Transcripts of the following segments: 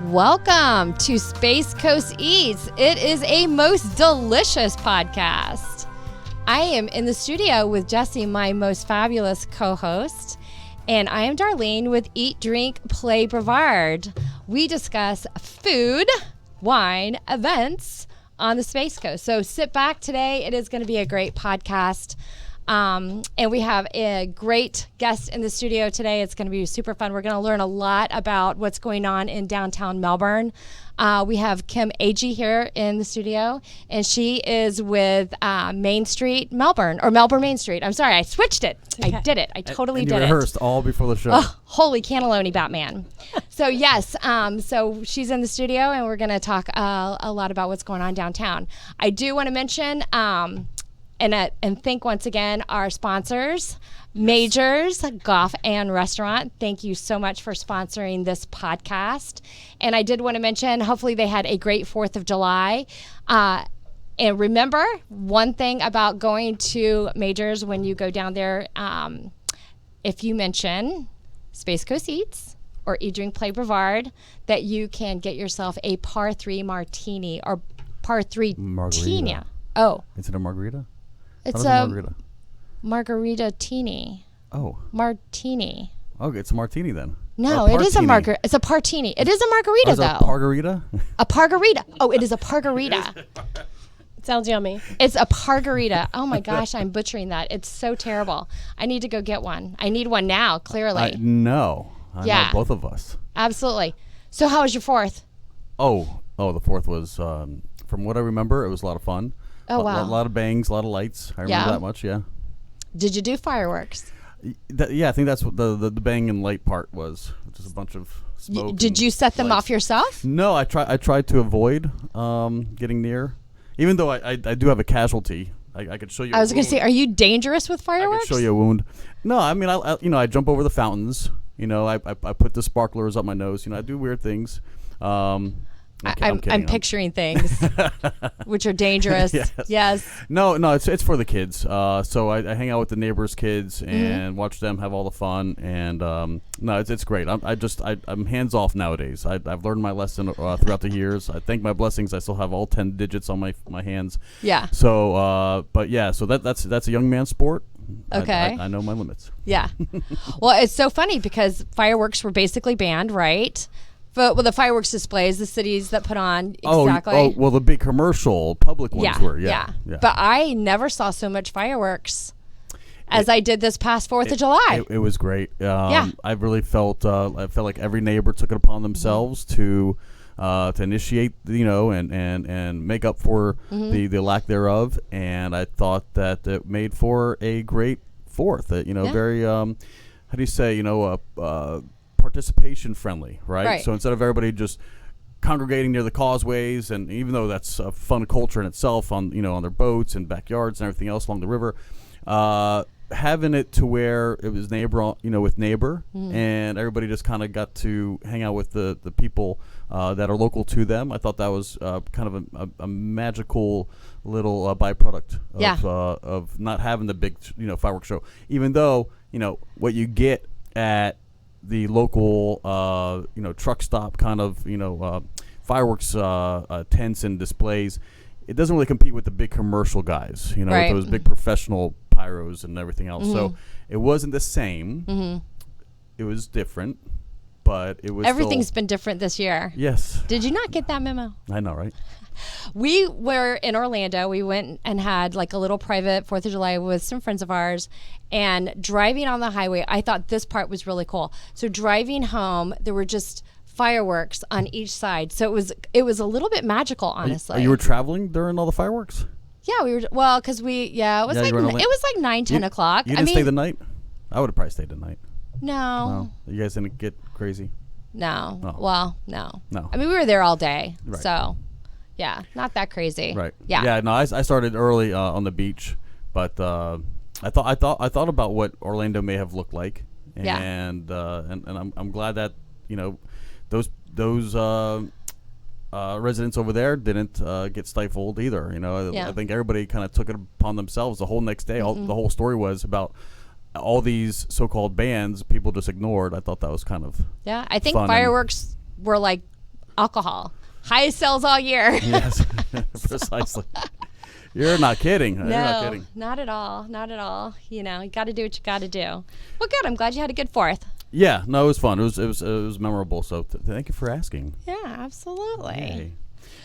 Welcome to Space Coast Eats. It is a most delicious podcast. I am in the studio with Jesse, my most fabulous co-host, and I am Darleen with Eat Drink Play Brevard. We discuss food, wine, events on the Space Coast. So sit back today. It is going to be a great podcast. And we have a great guest in the studio today. It's going to be super fun. We're going to learn a lot about what's going on in downtown Melbourne. We have Kim Agee here in the studio, and she is with Main Street Melbourne, or Melbourne Main Street. I'm sorry, I switched it. Okay. I did it. I totally did it. You rehearsed all before the show. Oh, holy cannelloni, Batman. So yes, so she's in the studio, and we're going to talk a lot about what's going on downtown. I do want to mention and thank once again our sponsors, Majors Golf and Restaurant. Thank you so much for sponsoring this podcast. And I did want to mention, hopefully they had a great 4th of July. And remember, one thing about going to Majors when you go down there, if you mention Space Coast Eats or Eat Drink Play Brevard, that you can get yourself a par 3 martini or par 3 margarita. Oh. Is it a margarita? It's a margarita-tini. Oh. Martini. Okay, it's a martini then. No, it is a margarita. It's a partini. It is a margarita, though. A pargarita? A pargarita. Oh, it is a pargarita. It sounds yummy. It's a pargarita. Oh, my gosh, I'm butchering that. It's so terrible. I need to go get one. I need one now, clearly. No. I know both of us. Absolutely. So how was your 4th? Oh, the 4th was, from what I remember, it was a lot of fun. Oh, wow. A lot of bangs, a lot of lights. I remember that much, yeah. Did you do fireworks? Yeah, I think that's what the bang and light part was, which is a bunch of smoke. Did you set them off yourself? No, I tried to avoid getting near. Even though I do have a casualty. I could show you. I was going to say, are you dangerous with fireworks? I could show you a wound. No, I mean, I jump over the fountains. I put the sparklers up my nose. I do weird things. I'm picturing things which are dangerous. Yes. No, it's for the kids. So I hang out with the neighbors' kids and watch them have all the fun. And no, it's great. I'm hands off nowadays. I've learned my lesson throughout the years. I thank my blessings. I still have all 10 digits on my hands. Yeah. So, but yeah, so that's a young man's sport. Okay. I know my limits. Yeah. Well, it's so funny because fireworks were basically banned, right? Well, the fireworks displays, the cities that put on, exactly. Oh, well, the big commercial public ones were, yeah. But I never saw so much fireworks as I did this past 4th of July. It was great. I really felt like every neighbor took it upon themselves to initiate, and make up for the lack thereof. And I thought that it made for a great 4th. Very, how do you say, participation friendly, right? So instead of everybody just congregating near the causeways, and even though that's a fun culture in itself on their boats and backyards and everything else along the river, having it to where it was neighbor with neighbor, and everybody just kind of got to hang out with the people that are local to them. I thought that was kind of a magical little byproduct of not having the big fireworks show, even though what you get at the local, truck stop kind of, fireworks tents and displays, it doesn't really compete with the big commercial guys, with those big professional pyros and everything else. So it wasn't the same. It was different, but it was Everything's been different this year. Yes. Did you not get that memo? I know, right? We were in Orlando. We went and had like a little private 4th of July with some friends of ours, and driving on the highway, I thought this part was really cool. So driving home, there were just fireworks on each side. So it was a little bit magical, honestly. You were traveling during all the fireworks? Yeah, we were. Well, because it was like 9, 10 o'clock. You didn't stay the night? I would have probably stayed the night. No. You guys didn't get crazy? No. Oh. Well, no. No. I mean, we were there all day. Right. So, yeah, not that crazy. Right. Yeah. Yeah. No, I started early on the beach, but I thought about what Orlando may have looked like, and I'm glad that those residents over there didn't get stifled either. I think everybody kind of took it upon themselves. The whole next day, the whole story was about all these so-called bans people just ignored. I thought that was kind of I think fireworks were like alcohol. Highest sales all year. Yes, precisely. You're not kidding. You're not kidding. Not at all. Not at all. You got to do what you got to do. Well, good. I'm glad you had a good 4th. Yeah, no, it was fun. It was memorable. So thank you for asking. Yeah, absolutely. Yay.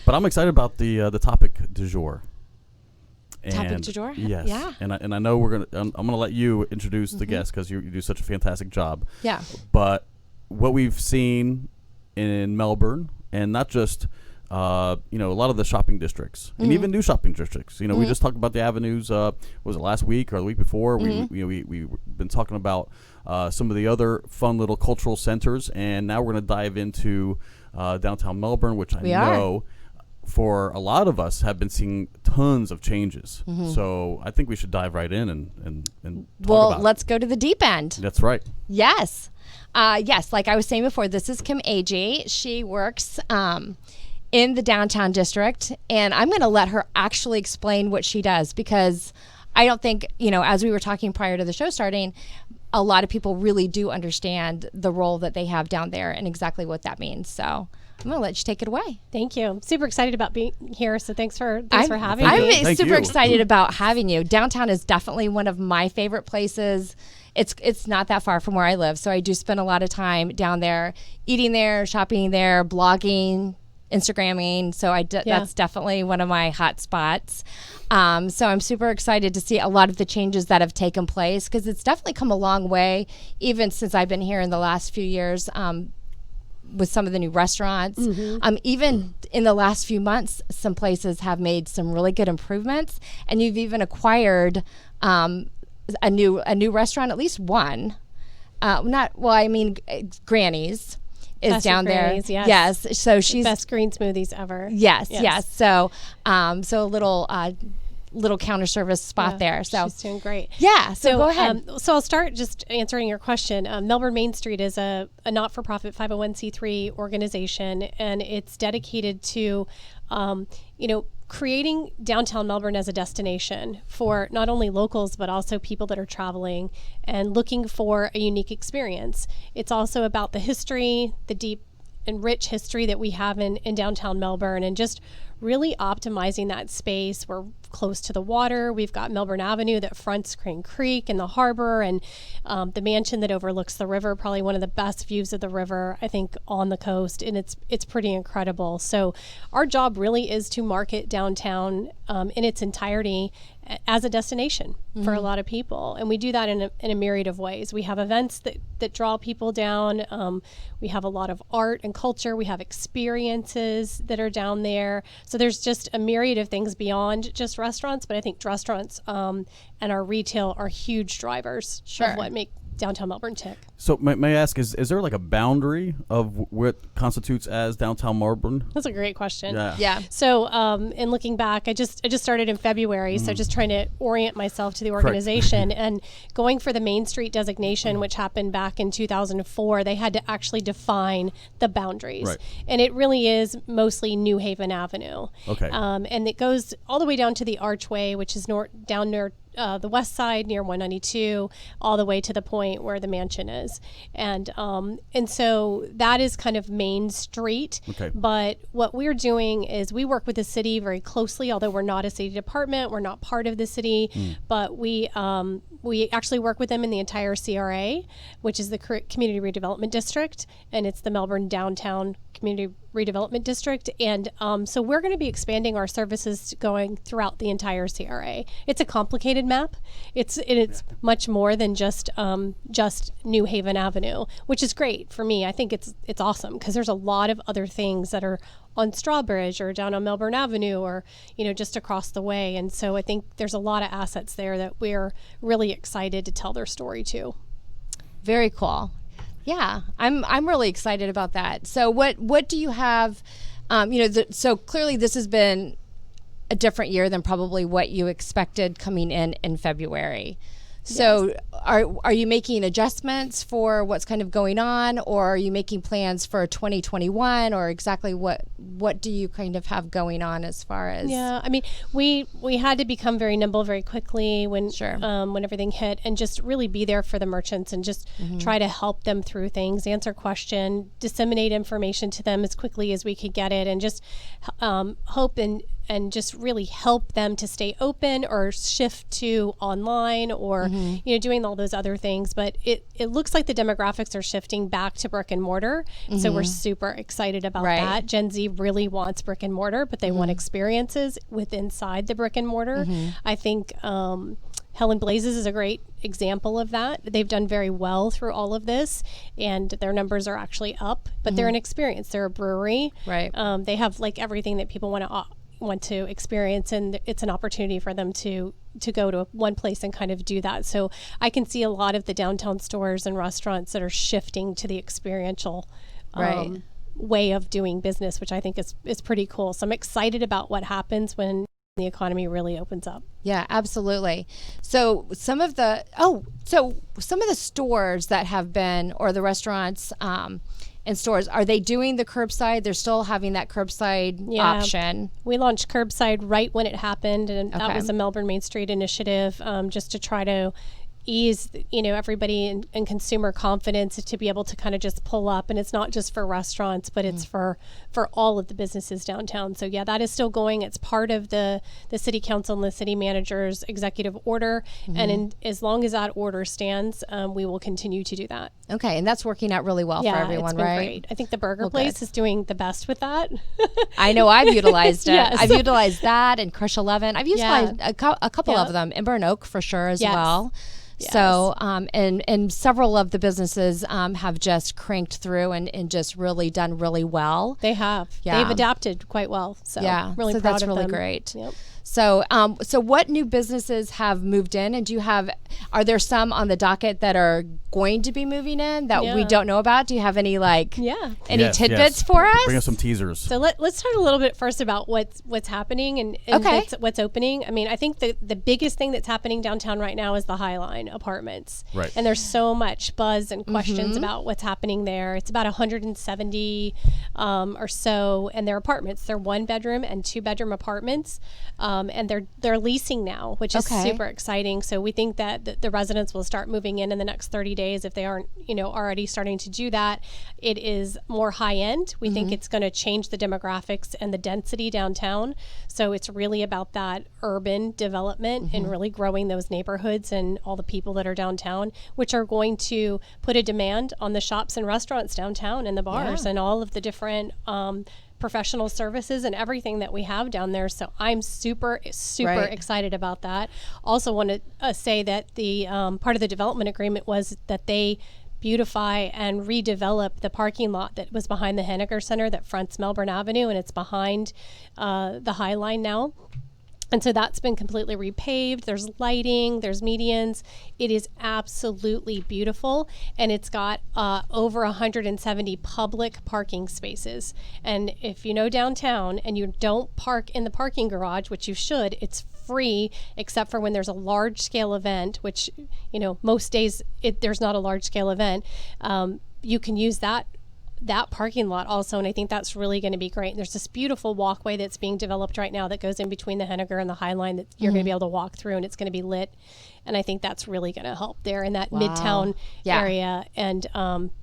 But I'm excited about the topic du jour. Topic du jour? Yes. Yeah. And I know I'm gonna let you introduce the guest because you do such a fantastic job. Yeah. But what we've seen in Melbourne, and not just a lot of the shopping districts and even new shopping districts. We just talked about the avenues. Was it last week or the week before? We've been talking about some of the other fun little cultural centers, and now we're going to dive into downtown Melbourne, which I know for a lot of us have been seeing tons of changes. So I think we should dive right in and talk about let's go to the deep end. That's right. Yes. Yes, like I was saying before, this is Kim Agee. She works in the downtown district, and I'm going to let her actually explain what she does, because I don't think, as we were talking prior to the show starting, a lot of people really do understand the role that they have down there and exactly what that means. So I'm going to let you take it away. Thank you. I'm super excited about being here. So thanks for having me. I'm super excited about having you. Downtown is definitely one of my favorite places. It's not that far from where I live, so I do spend a lot of time down there, eating there, shopping there, blogging, Instagramming. So that's definitely one of my hot spots. So I'm super excited to see a lot of the changes that have taken place, because it's definitely come a long way, even since I've been here in the last few years, with some of the new restaurants. Even in the last few months, some places have made some really good improvements, and you've even acquired a new restaurant, at least one. Granny's is Best down there. Granny's, yes. Yes. So she's best green smoothies ever. Yes. So a little counter service spot there. So she's doing great. Yeah. So go ahead. So I'll start just answering your question. Melbourne Main Street is a not-for-profit 501c3 organization, and it's dedicated to, creating downtown Melbourne as a destination for not only locals, but also people that are traveling and looking for a unique experience. It's also about the history, the deep and rich history that we have in downtown Melbourne, and just really optimizing that space. We're close to the water. We've got Melbourne Avenue that fronts Crane Creek and the harbor, and the mansion that overlooks the river, probably one of the best views of the river, I think, on the coast, and it's pretty incredible. So our job really is to market downtown in its entirety as a destination for a lot of people, and we do that in a myriad of ways. We have events that draw people down. We have a lot of art and culture. We have experiences that are down there. So there's just a myriad of things beyond just restaurants, but I think restaurants and our retail are huge drivers of what make downtown Melbourne tick. So may I ask, is there like a boundary of what constitutes as downtown Melbourne? That's a great question. Yeah. So in looking back, I just started in February, so just trying to orient myself to the organization and going for the Main Street designation, which happened back in 2004. They had to actually define the boundaries, and it really is mostly New Haven Avenue. Okay. And it goes all the way down to the Archway, which is down near the west side near 192, all the way to the point where the mansion is. And so that is kind of Main Street. Okay. But what we're doing is we work with the city very closely, although we're not a city department, we're not part of the city, but we actually work with them in the entire CRA, which is the Community Redevelopment District, and it's the Melbourne Downtown Community Redevelopment District. And so we're going to be expanding our services going throughout the entire CRA. It's a complicated map. It's much more than just New Haven Avenue, which is great for me. I think it's awesome because there's a lot of other things that are on Strawbridge or down on Melbourne Avenue or just across the way. And so I think there's a lot of assets there that we're really excited to tell their story to. Very cool. Yeah, I'm really excited about that. So what do you have? So clearly this has been a different year than probably what you expected coming in February. So are you making adjustments for what's kind of going on, or are you making plans for 2021, or exactly what do you kind of have going on as far as? Yeah, I mean, we had to become very nimble very quickly when when everything hit, and just really be there for the merchants and just try to help them through things, answer questions, disseminate information to them as quickly as we could get it, and just hope and just really help them to stay open or shift to online or, doing all those other things. But it looks like the demographics are shifting back to brick and mortar. So we're super excited about that. Gen Z really wants brick and mortar, but they want experiences inside the brick and mortar. I think Helen Blazes is a great example of that. They've done very well through all of this, and their numbers are actually up, but they're an experience. They're a brewery. Right. They have like everything that people want to experience, and it's an opportunity for them to go to one place and kind of do that. So I can see a lot of the downtown stores and restaurants that are shifting to the experiential way of doing business, which I think is pretty cool. So I'm excited about what happens when the economy really opens up. Yeah, absolutely. So some of the stores that have been, or the restaurants and stores, are they doing the curbside? They're still having that curbside option. We launched curbside right when it happened, and that was a Melbourne Main Street initiative, just to try to ease everybody and consumer confidence to be able to kind of just pull up. And it's not just for restaurants, but it's for all of the businesses downtown. So yeah, that is still going. It's part of the city council and the city manager's executive order, and as long as that order stands, we will continue to do that. Okay, and that's working out really well for everyone, it's been right? Great. I think the burger place is doing the best with that. I know I've utilized it. Yes. I've utilized that and Crush 11. I've utilized a couple of them, Ember and Oak for sure as well. Yes. So, and several of the businesses have just cranked through and just really done really well. They have. Yeah. They've adapted quite well. So, really proud that's of really them. great. Yep. So, so what new businesses have moved in, and are there some on the docket that are going to be moving in that we don't know about? Do you have any tidbits for us? Bring us some teasers. So let's talk a little bit first about what's happening and what's opening. I mean, I think the biggest thing that's happening downtown right now is the Highline apartments. Right. And there's so much buzz and questions about what's happening there. It's about 170 or so, and they're apartments. They're 1-bedroom and 2-bedroom apartments. And they're leasing now, which is super exciting. So we think that the residents will start moving in the next 30 days if they aren't, already starting to do that. It is more high end. We think it's going to change the demographics and the density downtown. So it's really about that urban development and really growing those neighborhoods and all the people that are downtown, which are going to put a demand on the shops and restaurants downtown and the bars and all of the different professional services and everything that we have down there. So I'm super excited about that. Also want to say that the part of the development agreement was that they beautify and redevelop the parking lot that was behind the Henniger Center that fronts Melbourne Avenue, and it's behind the Highline now. And so that's been completely repaved. There's lighting, there's medians. It is absolutely beautiful. And it's got over 170 public parking spaces. And if you know downtown and you don't park in the parking garage, which you should, it's free except for when there's a large scale event, which, most days there's not a large scale event. You can use that parking lot also, and I think that's really going to be great. And there's this beautiful walkway that's being developed right now that goes in between the Henniger and the Highline that you're going to be able to walk through, and it's going to be lit. And I think that's really going to help there in that Midtown area and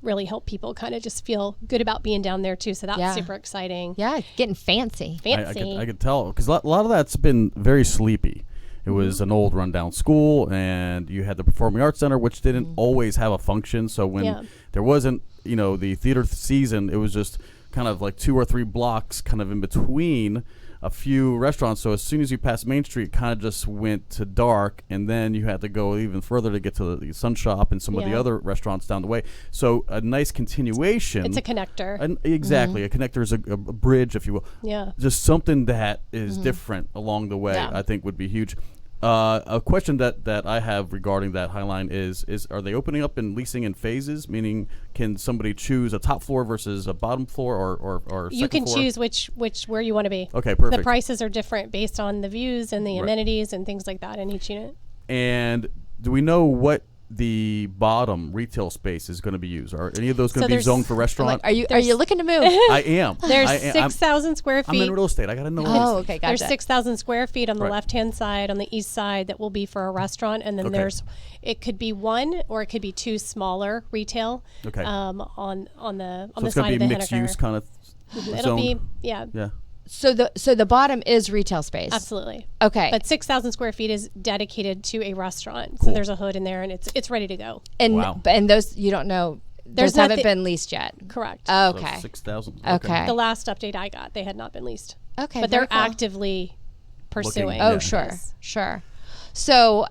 really help people kind of just feel good about being down there too. So that's super exciting. Yeah, getting fancy. I could tell, because a lot of that's been very sleepy. It was an old rundown school, and you had the Performing Arts Center, which didn't always have a function. So when there wasn't, the theater season, it was just kind of like 2 or 3 blocks kind of in between a few restaurants. So as soon as you passed Main Street, it kind of just went to dark, and then you had to go even further to get to the Sun Shop and some of the other restaurants down the way. So a nice continuation. It's a connector. Exactly. A connector is a bridge, if you will. Yeah. Just something that is different along the way, I think would be huge. A question that I have regarding that Highline is are they opening up and leasing in phases? Meaning, can somebody choose a top floor versus a bottom floor or you can floor? choose where you want to be. Okay, perfect. The prices are different based on the views and the amenities and things like that in each unit. And do we know what the bottom retail space is going to be used? Are any of those going to be zoned for restaurant? Are you looking to move? I am. There's 6,000 square feet. I'm in real estate. I got to know. Oh, okay, gotcha. There's 6,000 square feet on the left-hand side, on the east side, that will be for a restaurant, and then it could be one or it could be two smaller retail. Okay. On the side of the it's going to be mixed Henniker. use kind of. It'll be Yeah. So the bottom is retail space. Absolutely. Okay. But 6,000 square feet is dedicated to a restaurant. Cool. So there's a hood in there, and it's ready to go. And Wow. and those you don't know. Those haven't been leased yet. Correct. Okay. 6,000. Okay. The last update I got, they had not been leased. Okay. But very they're cool. actively pursuing. Oh, Yeah. sure, this. sure. So,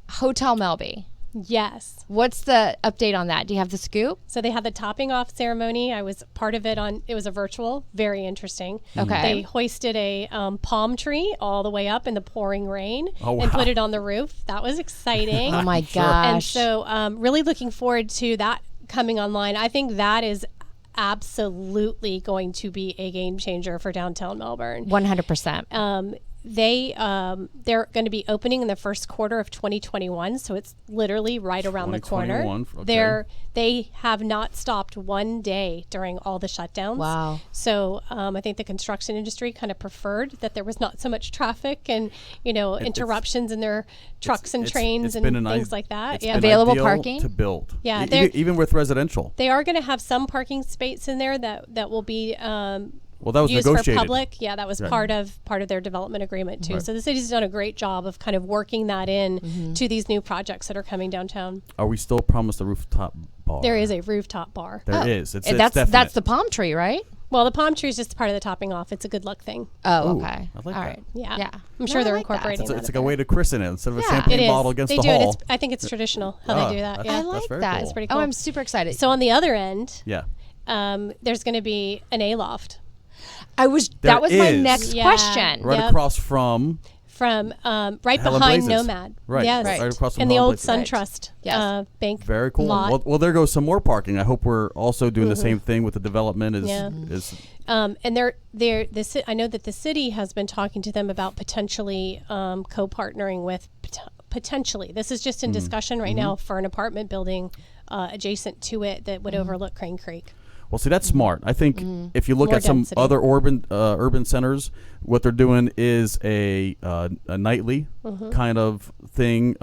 Hotel Melby. Yes. What's the update on that? Do you have the scoop? So they had the topping off ceremony. I was part of it it was a virtual, very interesting. Okay. They hoisted a palm tree all the way up in the pouring rain Oh, and wow. put it on the roof. That was exciting. Oh my Sure. gosh. And so really looking forward to that coming online. I think that is absolutely going to be a game changer for downtown Melbourne. 100%. They're going to be opening in the first quarter of 2021, so it's literally right around the corner. 2021, okay. They have not stopped one day during all the shutdowns. Wow. So I think the construction industry kind of preferred that there was not so much traffic and interruptions in their trucks and trains and things like that. It's Yeah. been Available ideal parking? to build. Yeah, even with residential. They are going to have some parking space in there that will be Well, that was used negotiated. for public. Yeah, that was part of their development agreement too. Right. So the city's done a great job of kind of working that in to these new projects that are coming downtown. Are we still promised a rooftop bar? There is a rooftop bar. There is. It's that's definite. the palm tree, right? Well, the palm tree is just part of the topping off. It's a good luck thing. Oh, Ooh, okay. I like All that. right. Yeah. Yeah. I'm sure No, they're I like that. incorporating that. It's like a way to christen it instead of a Yeah. champagne It is. bottle against They the do hall. it. I think it's traditional how Ah, they do that. that's- Yeah. I like very that. cool. It's pretty Oh, cool. I'm super excited. So on the other end, Yeah. there's going to be an A-loft that was There my is. next Yeah. question. Right Yep. across from from right Helen behind Blazes. Nomad. Right. Yes. Right across from and the Helen old Blazes. SunTrust Yes. bank. Very cool. lot. Well, there goes some more parking. I hope we're also doing the same thing with the development. Yeah. And I know that the city has been talking to them about potentially co-partnering with potentially. This is just in discussion right now for an apartment building adjacent to it that would overlook Crane Creek. Well, see, that's smart. I think if you look More at some density. other urban centers, what they're doing is a nightly kind of thing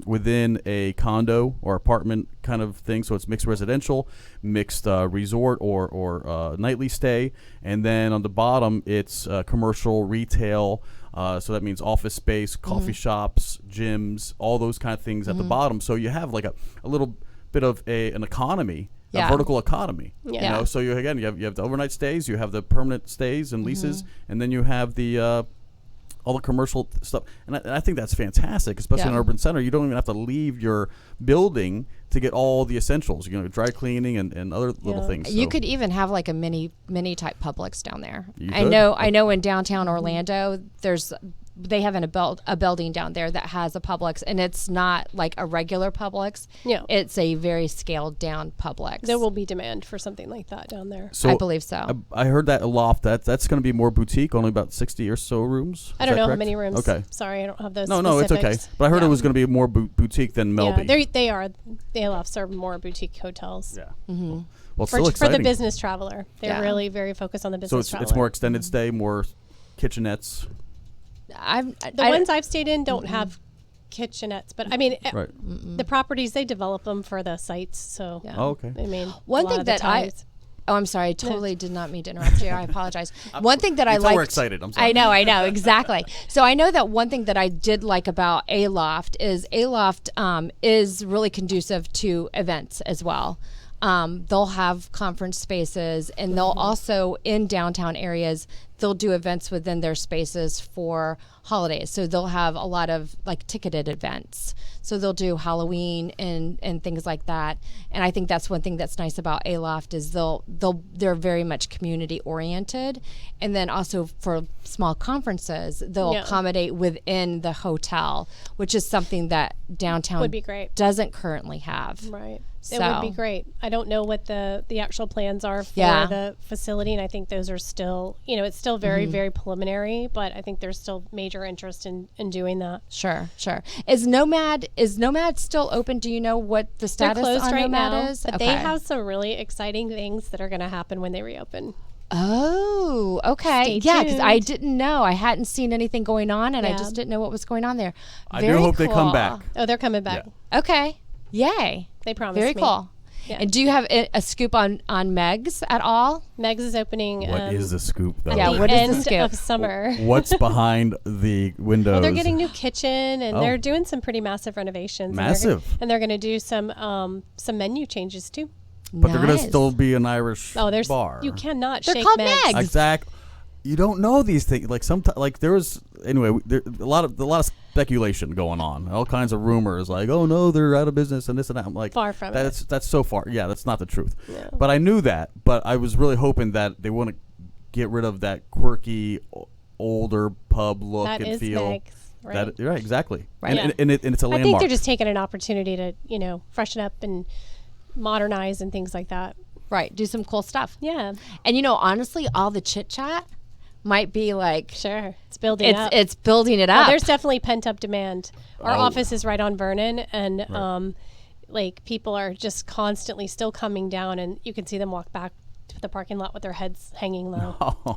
within a condo or apartment kind of thing. So it's mixed residential, mixed resort or nightly stay, and then on the bottom it's commercial, retail. So that means office space, coffee shops, gyms, all those kind of things at the bottom. So you have like a little bit of an economy. Yeah. A vertical economy. Yeah. You know, so you have the overnight stays, you have the permanent stays and leases, and then you have the all the commercial stuff. And I think that's fantastic, especially in an urban center. You don't even have to leave your building to get all the essentials. Dry cleaning and other little things. You So could even have like a mini type Publix down there. You I could. know in downtown Orlando they have a building down there that has a Publix, and it's not like a regular Publix. Yeah. It's a very scaled down Publix. There will be demand for something like that down there. So I believe so. I heard that a loft that's going to be more boutique, only about 60 or so rooms. I Is don't that know correct? how many rooms. Okay. Sorry, I don't have those. No, it's okay. specifics. But I heard Yeah. it was going to be more boutique than Melby. Yeah, they are. They lofts are more boutique hotels. Yeah. Well, it's For still the exciting. business traveler, they're Yeah. really very focused on the So business it's traveler. more extended stay, more kitchenettes. The ones I've stayed in don't have kitchenettes, but I mean, Right. the properties they develop them for the sites. So Yeah. Oh, okay. I mean, One a lot thing of the that I times- Oh, I'm sorry. I totally did not mean to interrupt you. I apologize. One thing that I You tell liked. we're excited. I'm sorry. I know, exactly. So I know that one thing that I did like about A-Loft is A-Loft is really conducive to events as well. They'll have conference spaces, and they'll also, in downtown areas, they'll do events within their spaces for holidays. So they'll have a lot of like ticketed events. So they'll do Halloween and things like that. And I think that's one thing that's nice about A-Loft is they're very much community oriented. And then also for small conferences, they'll Yeah. accommodate within the hotel, which is something that downtown Would be great. doesn't currently have. Right. It would be great. I don't know what the actual plans are for the facility, and I think those are still, it's still very, very preliminary, but I think there's still major interest in doing that. Sure. Is Nomad still open? Do you know what the status They're closed on right Nomad now, is? but they have some really exciting things that are going to happen when they reopen. Oh, okay. Stay Yeah, because I tuned. didn't know. I hadn't seen anything going on, and I just didn't know what was going on there. I do hope they come back. Oh, they're coming back. Yeah. Okay. Yay. They promised Very me. cool. Yeah. And do you have a scoop on Meg's at all? Meg's is opening. What is the scoop, though? At Yeah, the what is the end scoop? of summer. What's behind the windows? Well, they're getting new kitchen, and Oh. they're doing some pretty massive renovations. Massive. And they're going to do some menu changes too. But they're going to Nice. still be an Irish Oh, bar. you cannot They're shake called Meg's. Meg's. Exactly. You don't know these things. Like sometimes, like there was anyway. There a lot of speculation going on. All kinds of rumors, like, oh no, they're out of business and this and that. I'm like, Far from that's so far. Yeah, that's not the truth. No. But I knew that. But I was really hoping that they wouldn't get rid of that quirky, older pub look That and is feel. Meg's, right? Right, exactly. Right. And it's a I landmark. think they're just taking an opportunity to, freshen up and modernize and things like that. Right. Do some cool stuff. Yeah, And honestly, all the chit chat might be like sure. It's building up. it's building it Oh, up. there's definitely pent up demand. Our Oh. office is right on Vernon, and like people are just constantly still coming down, and you can see them walk back to the parking lot with their heads hanging low.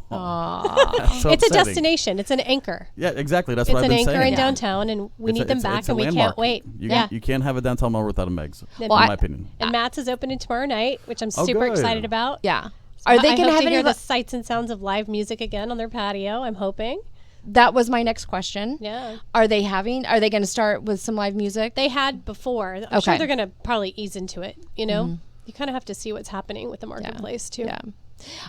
That's so It's a upsetting. destination. It's an anchor. Yeah, exactly. That's It's what I've an been anchor saying. in downtown, and we It's need a- them it's a- back, it's a and we landmark. can't wait. You can't have a downtown mall without a Meg's. In Well, my opinion. And Matt's is opening tomorrow night, which I'm Oh, super good. excited about. yeah. Are they I going to hope have to hear any? the sights and sounds of live music again on their patio? I'm hoping. That was my next question. Yeah. Are they going to start with some live music? They had before. I'm Okay. sure they're going to probably ease into it. You kind of have to see what's happening with the marketplace too. Yeah.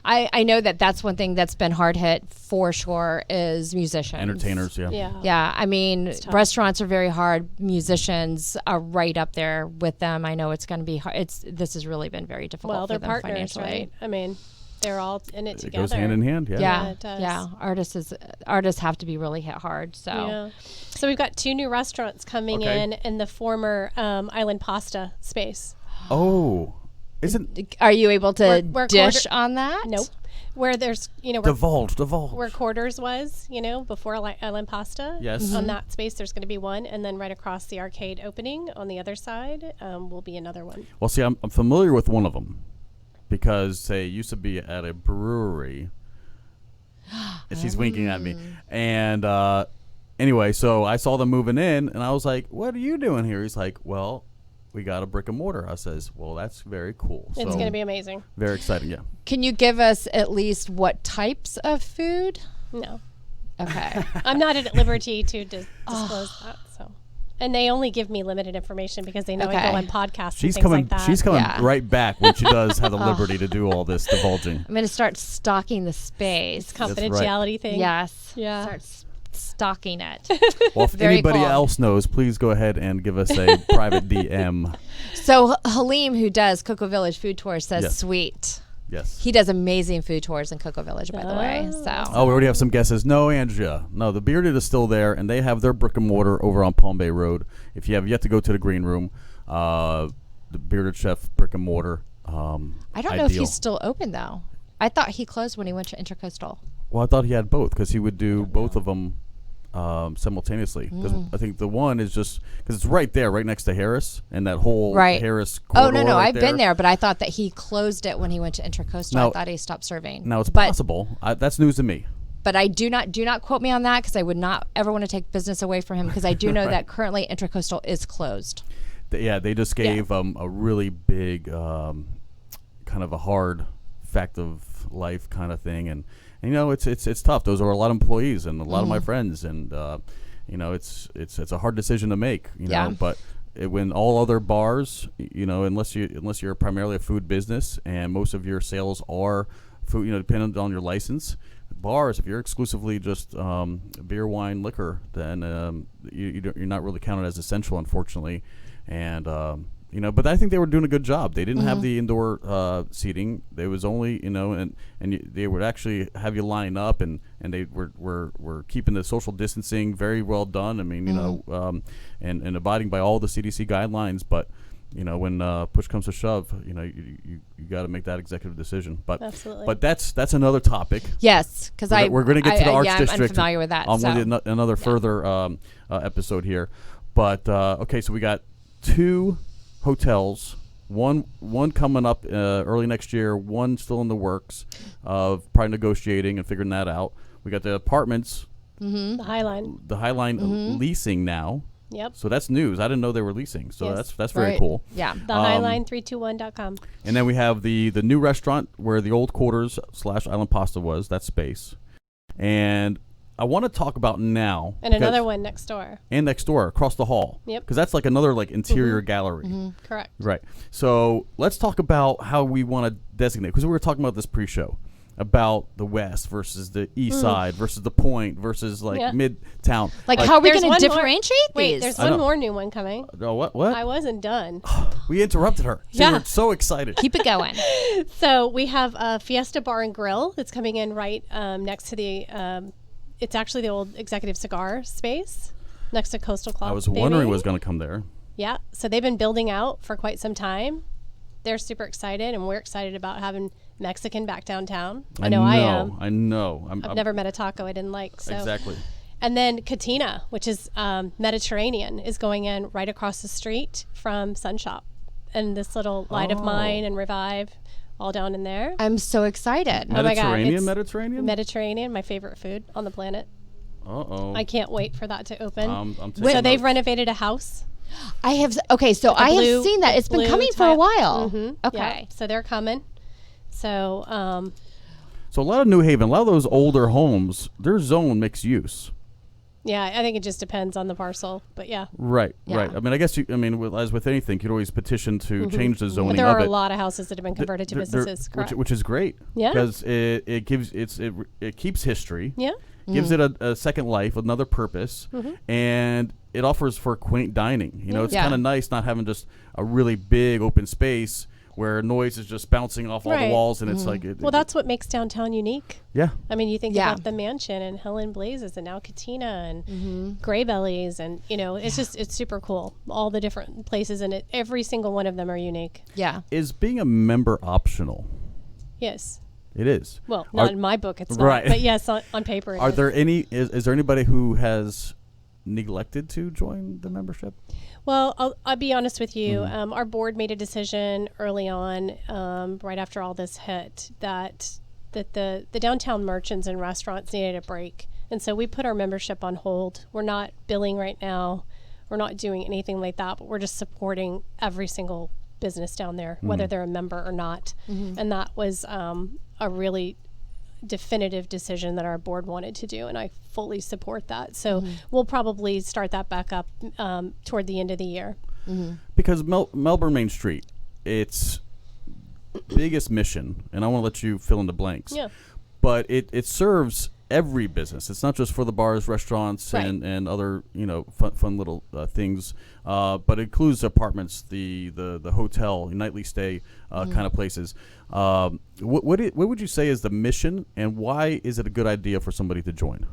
I know that's one thing that's been hard hit for sure is musicians. Entertainers, yeah. Yeah. Yeah, I mean, tough. restaurants are very hard. Musicians are right up there with them. I know it's going to be hard. This has really been very difficult Well, for they're them partners, financially. right? I mean, they're all in it It together. goes hand in hand, yeah. Yeah, it does. yeah. Artists have to be really hit hard. So Yeah. So we've got 2 new restaurants coming Okay. in the former Island Pasta space. Oh, isn't are you able to We're dish on that? Nope. Where there's, where divulge? where Quarters was, before Island Pasta. Yes. On that space, there's going to be one, and then right across the arcade opening on the other side will be another one. Well, see, I'm familiar with one of them because they used to be at a brewery. And she's winking at me. And anyway, so I saw them moving in, and I was like, "What are you doing here?" He's like, "Well, we got a brick and mortar." I says, "Well, that's very cool." It's So, going to be amazing. very exciting. Yeah. Can you give us at least what types of food? No, Okay. I'm not at liberty to disclose that. So, and they only give me limited information because they know I Okay. go on podcasts She's and things coming. like that. She's coming Yeah. right back when she does have the liberty to do all this divulging. I'm going to start stocking the space. Confidentiality thing. Yes. Yeah. Start stocking it. Well, if Very anybody cool. else knows, please go ahead and give us a private DM. So Halim, who does Cocoa Village food tours, says Yes. sweet. Yes. He does amazing food tours in Cocoa Village, by the way. So Oh, we already have some guesses. No, Andrea. No, the Bearded is still there, and they have their brick and mortar over on Palm Bay Road. If you have yet to go to the green room, the Bearded Chef brick and mortar. I don't know if ideal. he's still open though. I thought he closed when he went to Intercoastal. Well, I thought he had both because he would do both of them simultaneously. Because I think the one is just because it's right there, right next to Harris, and that whole Right. Harris Oh corridor. no, right I've been there, but I thought that he closed it when he went to Intercoastal. Now- I thought he stopped serving. Now it's but, possible. That's news to me. But I do not quote me on that because I would not ever want to take business away from him because I do know Right. that currently Intercoastal is closed. Yeah, they just gave a really big, kind of a hard fact of life kind of thing, and it's tough. Those are a lot of employees and a lot of my friends, and it's a hard decision to make. Yeah. But when all other bars, unless you're primarily a food business and most of your sales are food, dependent on your license. Bars, if you're exclusively just beer, wine, liquor, then you're not really counted as essential, unfortunately. And but I think they were doing a good job. They didn't have the indoor seating. There was only they would actually have you line up, and they were keeping the social distancing very well done. I mean, and abiding by all the CDC guidelines. But when push comes to shove, you got to make that executive decision. But Absolutely. But that's another topic. Yes, because we're going to get to the Arts District. I'm familiar with that. On another further episode here. But okay, so we got 2 hotels. One coming up early next year. One still in the works of probably negotiating and figuring that out. We got the apartments. The Highline. The Highline leasing now. Yep. So that's news. I didn't know they were leasing. So Yes. that's very Right. cool. Yeah. The Highline321.com. And then we have the new restaurant where the old quarters / Island Pasta was. That space. And I want to talk about now. And another one next door. And next door, across the hall. Yep. Because that's like another interior gallery. Correct. Right. So let's talk about how we want to designate. Because we were talking about this pre-show. About the west versus the east side versus the point versus midtown. Like how are we There's going one to more- differentiate Wait, these? there's I one know. more new one coming. Oh, what? I wasn't done. We interrupted her. She Yeah. was so excited. Keep it going. So we have a Fiesta Bar and Grill that's coming in right next to the, it's actually the old Executive Cigar space next to Coastal Club. I was wondering what was going to come there. Yeah. So they've been building out for quite some time. They're super excited, and we're excited about having Mexican back downtown. I know I am. I know. I've never met a taco I didn't like. So. Exactly. And then Katina, which is Mediterranean, is going in right across the street from Sun Shop. And this little Light of Mine and Revive, all down in there. I'm so excited. Oh my God, it's Mediterranean? Mediterranean, my favorite food on the planet. Uh-oh. I can't wait for that to open. I'm taking So they've notes. renovated a house. I have I have blue- seen that. It's been blue coming for a tile. while. Yeah, Okay. so they're coming. So So a lot of New Haven, a lot of those older homes, their zone mixed use. yeah, I think it just depends on the parcel. But yeah. Right, Yeah. right. I mean, I guess as with anything, you could always petition to change the zoning But there of are it. a lot of houses that have been converted to businesses. Correct. which is great. Yeah. Because it keeps history. Yeah. Gives it a second life, another purpose, and it offers for quaint dining. It's Yeah. kind of nice not having just a really big open space where noise is just bouncing off all the Right. walls, and it's like Well, that's what makes downtown unique. yeah. I mean, you think Yeah. about the Mansion and Helen Blazes and now Katina and Gray Bellies, and it's super cool. All the different places in it, every single one of them are unique. Yeah. Is being a member optional? Yes. It is. Well, not in my book, it's not. Right. But yes, on paper. Are there any? Is there anybody who has neglected to join the membership? Well, I'll be honest with you. Our board made a decision early on, right after all this hit, that the downtown merchants and restaurants needed a break. And so we put our membership on hold. We're not billing right now. We're not doing anything like that, but we're just supporting every single business down there, whether they're a member or not. And that was a really definitive decision that our board wanted to do, and I fully support that. So we'll probably start that back up toward the end of the year. Because Melbourne Main Street, its biggest mission, and I want to let you fill in the blanks. Yeah. But it serves every business. It's not just for the bars, restaurants, Right. and other fun little things. But it includes apartments, the hotel, nightly stay kind of places. What would you say is the mission, and why is it a good idea for somebody to join?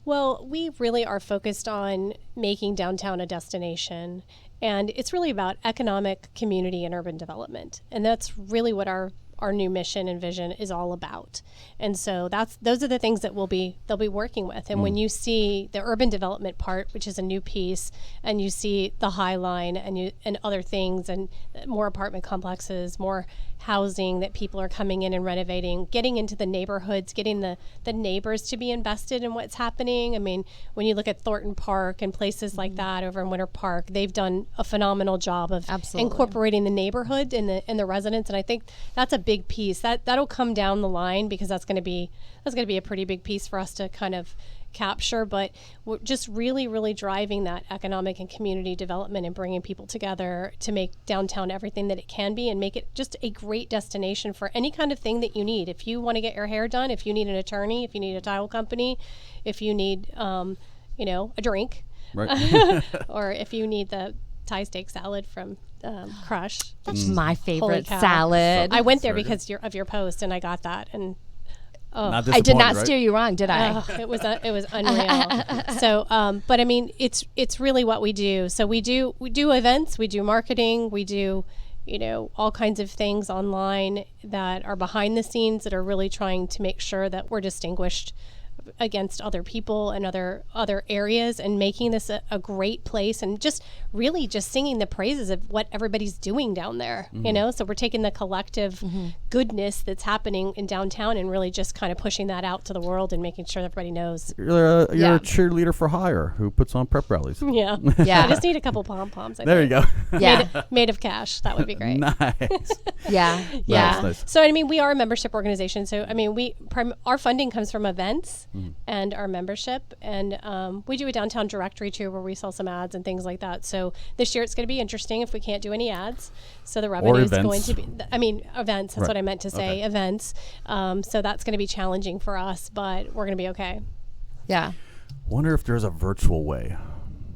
Well, we really are focused on making downtown a destination, and it's really about economic, community, and urban development. And that's really what our new mission and vision is all about. And so those are the things that they'll be working with. And when you see the urban development part, which is a new piece, and you see the Highline and other things, and more apartment complexes, more housing that people are coming in and renovating, getting into the neighborhoods, getting the neighbors to be invested in what's happening. I mean, when you look at Thornton Park and places like that over in Winter Park, they've done a phenomenal job of Absolutely. incorporating the neighborhood and the residents. And I think that's a big piece that'll come down the line, because that's going to be a pretty big piece for us to kind of capture. But we're just really, really driving that economic and community development and bringing people together to make downtown everything that it can be, and make it just a great destination for any kind of thing that you need. If you want to get your hair done, if you need an attorney, if you need a tile company, if you need a drink, Right. or if you need the Thai steak salad from Crush. That's my Holy favorite cow. salad. I went there Very because of your post, and I got that, and Not I did not disappointed, right? steer you wrong, did I? It was unreal. So, but I mean, it's really what we do. So we do events, we do marketing, we do, all kinds of things online that are behind the scenes that are really trying to make sure that we're distinguished against other people and other areas, and making this a great place, and just really just singing the praises of what everybody's doing down there. So we're taking the collective goodness that's happening in downtown and really just kind of pushing that out to the world and making sure everybody knows. You're a cheerleader for hire who puts on prep rallies. Yeah. Yeah. I just need a couple pom-poms. There you go. Yeah. Made of cash. That would be great. Nice. Yeah. Nice. So, I mean, we are a membership organization. So, I mean, our funding comes from events and our membership. And we do a downtown directory, too, where we sell some ads and things like that. So, this year it's going to be interesting if we can't do any ads. So, the revenue is going to be, events. That's what I meant to say, events. So, that's going to be challenging for us, but we're going to be okay. Yeah. Wonder if there's a virtual way.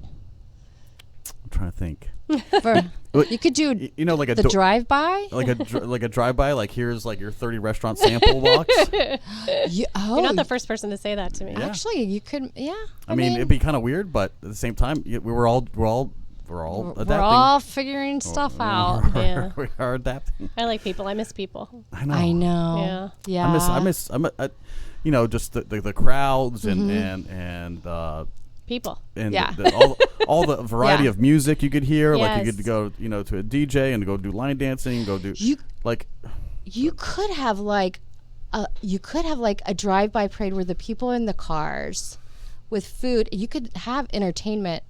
I'm trying to think. You could do like the drive-by? like a drive-by, like here's like your 30 restaurant sample box. You're not the first person to say that to me. Yeah. Actually, you could, I mean, it'd be kind of weird, but at the same time, we're all adapting. We're all figuring stuff out. Yeah. We are adapting. I like people. I miss people. I know. Yeah. I miss just the crowds and People. and Yeah. all the variety of music you could hear. Like you Yes. could go to a DJ and go do line dancing, You could have like a drive-by parade where the people in the cars with food. You could have entertainment.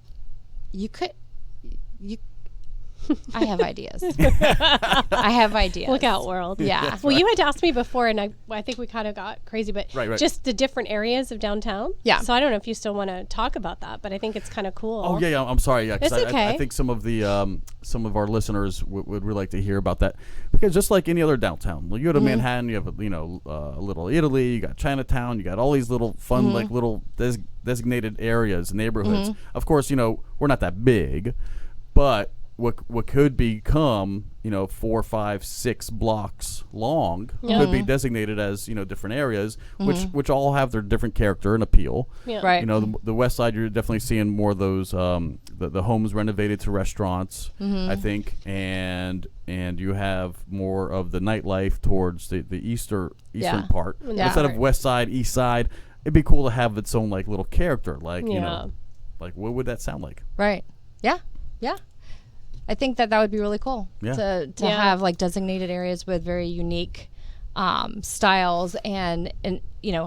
I have ideas. I have ideas. Look out, world. Yeah. Well, you had asked me before, and I think we kind of got crazy, but Right. just the different areas of downtown. Yeah. So I don't know if you still want to talk about that, but I think it's kind of cool. Oh yeah. I'm sorry. Yeah, 'cause It's okay. I think some of our listeners would really like to hear about that, because just like any other downtown, you go to Manhattan, you have a Little Italy, you got Chinatown, you got all these little fun like little designated areas, neighborhoods. Of course, we're not that big, but what could become 4, 5, 6 blocks long could be designated as different areas, which all have their different character and appeal. Yeah. Right. The west side, you're definitely seeing more of those the homes renovated to restaurants, I think, and you have more of the nightlife towards the eastern part. Yeah. Instead of west side, east side, it'd be cool to have its own like little character, like like what would that sound like? Right. Yeah. Yeah. I think that would be really cool to have like designated areas with very unique styles and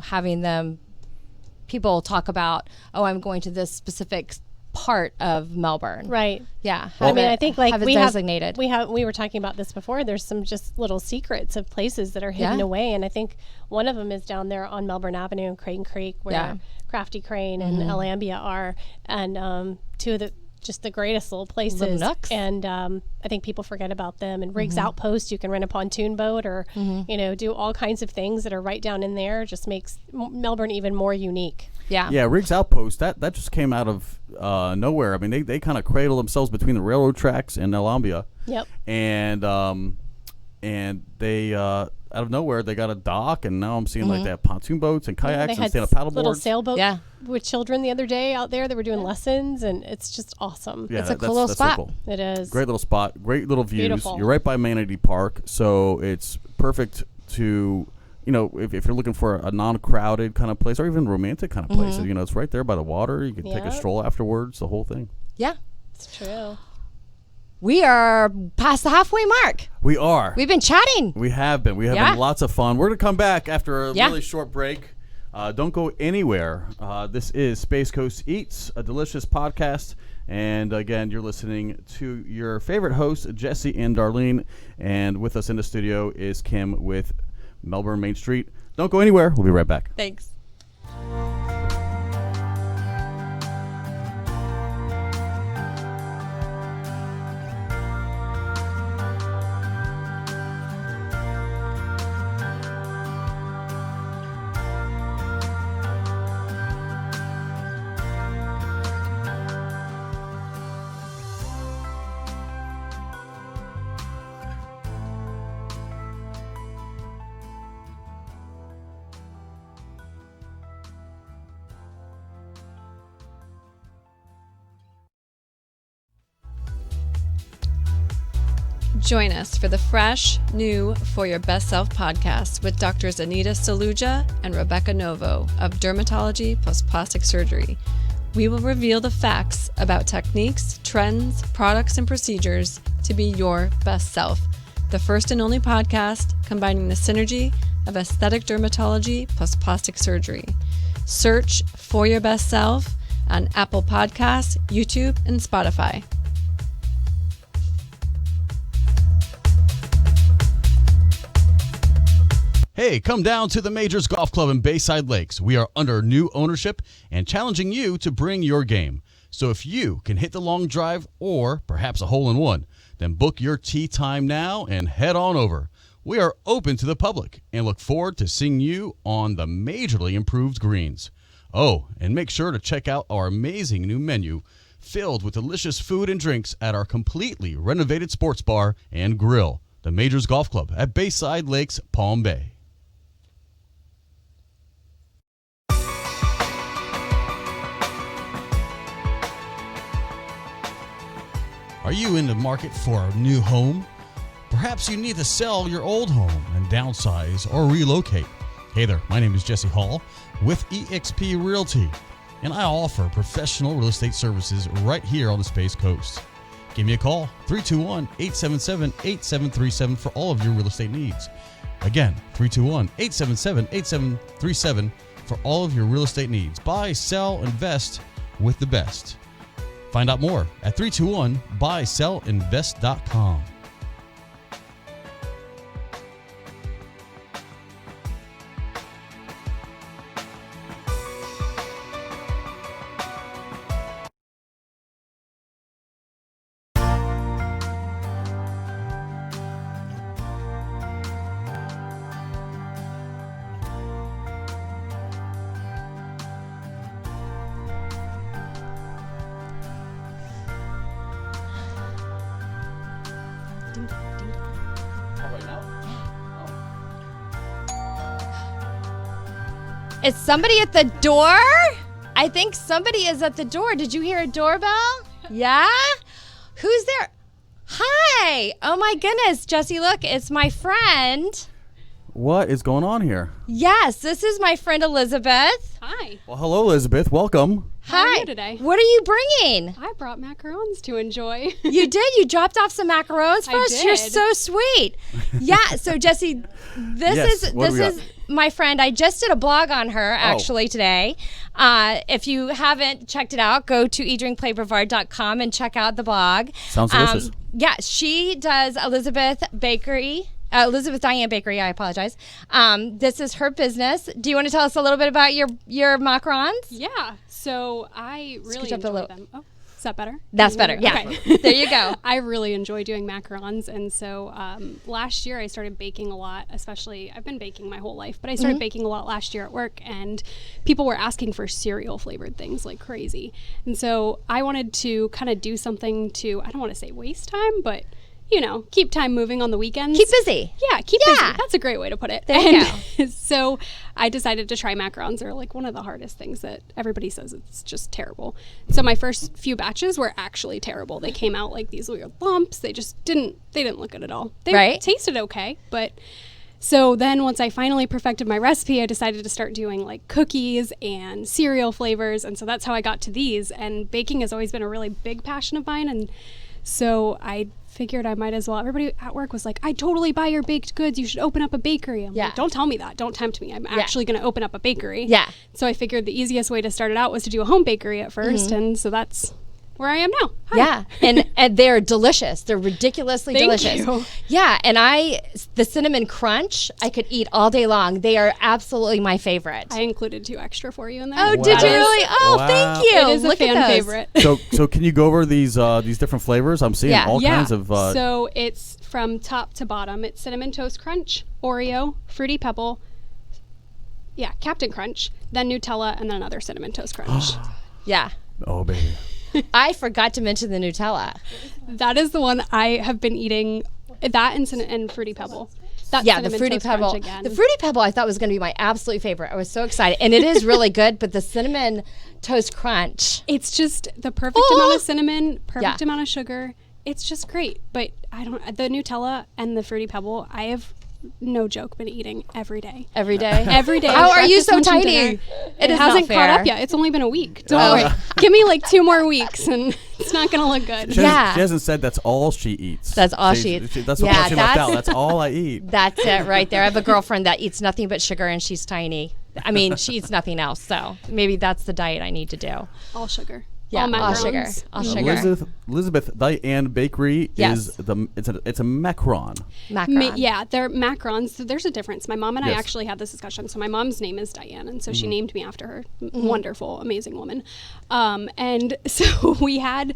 having them, people talk about, I'm going to this specific part of Melbourne. Right. Yeah. I think like have it we designated. We were talking about this before. There's some just little secrets of places that are hidden away, and I think one of them is down there on Melbourne Avenue and Crane Creek, where Crafty Crane and Alambia are, and two of the greatest little places. Little nooks. And I think people forget about them. And Riggs Outpost, you can rent a pontoon boat or do all kinds of things that are right down in there. Just makes Melbourne even more unique. Yeah, Riggs Outpost, that just came out of nowhere. I mean, they kind of cradle themselves between the railroad tracks and Alambia. Yep. And they out of nowhere they got a dock, and now I'm seeing like they have pontoon boats and kayaks and stand-up paddle little boards. sailboat with children the other day out there that were doing lessons, and it's just awesome. Yeah, It's a cool little spot. So cool. It is. Great little spot, great little views. Beautiful. You're right by Manatee Park, so it's perfect to if you're looking for a non-crowded kind of place, or even romantic kind of place. It's right there by the water. You can take a stroll afterwards, the whole thing. Yeah. It's true. We are past the halfway mark. We are. We've been chatting. We have been. We have been lots of fun. We're going to come back after a really short break. Don't go anywhere. This is Space Coast Eats, a delicious podcast. And again, you're listening to your favorite hosts, Jesse and Darleen. And with us in the studio is Kim with Melbourne Main Street. Don't go anywhere. We'll be right back. Thanks. Join us for the fresh, new For Your Best Self podcast with Drs. Anita Saluja and Rebecca Novo of Dermatology plus Plastic Surgery. We will reveal the facts about techniques, trends, products, and procedures to be your best self. The first and only podcast combining the synergy of aesthetic dermatology plus plastic surgery. Search For Your Best Self on Apple Podcasts, YouTube, and Spotify. Hey, come down to the Majors Golf Club in Bayside Lakes. We are under new ownership and challenging you to bring your game. So if you can hit the long drive or perhaps a hole-in-one, then book your tee time now and head on over. We are open to the public and look forward to seeing you on the majorly improved greens. Oh, and make sure to check out our amazing new menu filled with delicious food and drinks at our completely renovated sports bar and grill, the Majors Golf Club at Bayside Lakes, Palm Bay. Are you in the market for a new home? Perhaps you need to sell your old home and downsize or relocate. Hey there, my name is Jesse Hall with eXp Realty, and I offer professional real estate services right here on the Space Coast. Give me a call, 321-877-8737 for all of your real estate needs. Again, 321-877-8737 for all of your real estate needs. Buy, sell, invest with the best. Find out more at 321-buysellinvest.com. Is somebody at the door? I think somebody is at the door. Did you hear a doorbell? Yeah? Who's there? Hi. Oh my goodness, Jesse, look, it's my friend. What is going on here? Yes, this is my friend Elizabeth. Hi. Well, hello, Elizabeth. Welcome. How are Hi. you today? What are you bringing? I brought macarons to enjoy. You did? You dropped off some macarons for I us? You're did. so sweet. Yeah, so Jesse, Yes, what do we got? my friend. I just did a blog on her actually today. If you haven't checked it out, go to eatdrinkplaybrevard.com and check out the blog. Sounds delicious. Yeah, she does Elizabeth Diane Bakery, I apologize. This is her business. Do you want to tell us a little bit about your macarons? Yeah. So I really Scooch up a enjoy little. them. Oh, is that better? That's better. Yeah. Okay. There you go. I really enjoy doing macarons, and so last year I started baking a lot. Especially, I've been baking my whole life, but I started baking a lot last year at work, and people were asking for cereal flavored things like crazy. And so I wanted to kind of do something to, I don't want to say waste time, but keep time moving on the weekends. Keep busy. Yeah, keep busy. That's a great way to put it. There you go. So I decided to try macarons. They're like one of the hardest things that everybody says it's just terrible. So my first few batches were actually terrible. They came out like these weird lumps. They just didn't look good at all. They tasted okay, but so then once I finally perfected my recipe, I decided to start doing like cookies and cereal flavors. And so that's how I got to these. And baking has always been a really big passion of mine. And so I figured I might as well. Everybody at work was like, I totally buy your baked goods. You should open up a bakery. I'm like, don't tell me that. Don't tempt me. I'm actually going to open up a bakery. Yeah. So I figured the easiest way to start it out was to do a home bakery at first. And so that's where I am now. Hi. Yeah, and they're delicious. They're ridiculously delicious. You. Yeah, and the cinnamon crunch, I could eat all day long. They are absolutely my favorite. I included 2 extra for you in there. Oh, did you really? Oh, Wow. thank you. It is Look a at fan those. favorite. So can you go over these different flavors? I'm seeing all kinds of. So it's from top to bottom. It's Cinnamon Toast Crunch, Oreo, Fruity Pebble, Captain Crunch, then Nutella, and then another Cinnamon Toast Crunch. Yeah. Oh, baby. I forgot to mention the Nutella. That is the one I have been eating. That and Fruity Pebble. That's The Cinnamon Fruity Toast Crunch Pebble. again. The Fruity Pebble I thought was going to be my absolute favorite. I was so excited. And it is really good, but the Cinnamon Toast Crunch. It's just the perfect amount of cinnamon, perfect amount of sugar, it's just great. But the Nutella and the Fruity Pebble, I have no joke been eating every day. Every day? Every day. How are you Breakfast, so lunch, and tiny? dinner. It is hasn't not caught fair. up yet. It's only been a week. Don't worry. Give me like 2 more weeks and it's not going to look good. She Yeah. hasn't said that's all she eats. That's all she eats. That's Yeah, what she left that's- out. That's all I eat. That's it right there. I have a girlfriend that eats nothing but sugar, and she's tiny. I mean, she eats nothing else. So maybe that's the diet I need to do. All sugar. Yeah, all sugar. macarons. All sugar. Elizabeth Diane Bakery Yes. is it's a macaron. Macaron. Yeah, they're macarons. So there's a difference. My mom and I Yes. actually had this discussion. So my mom's name is Diane, and so she named me after her. Wonderful, amazing woman. And so we had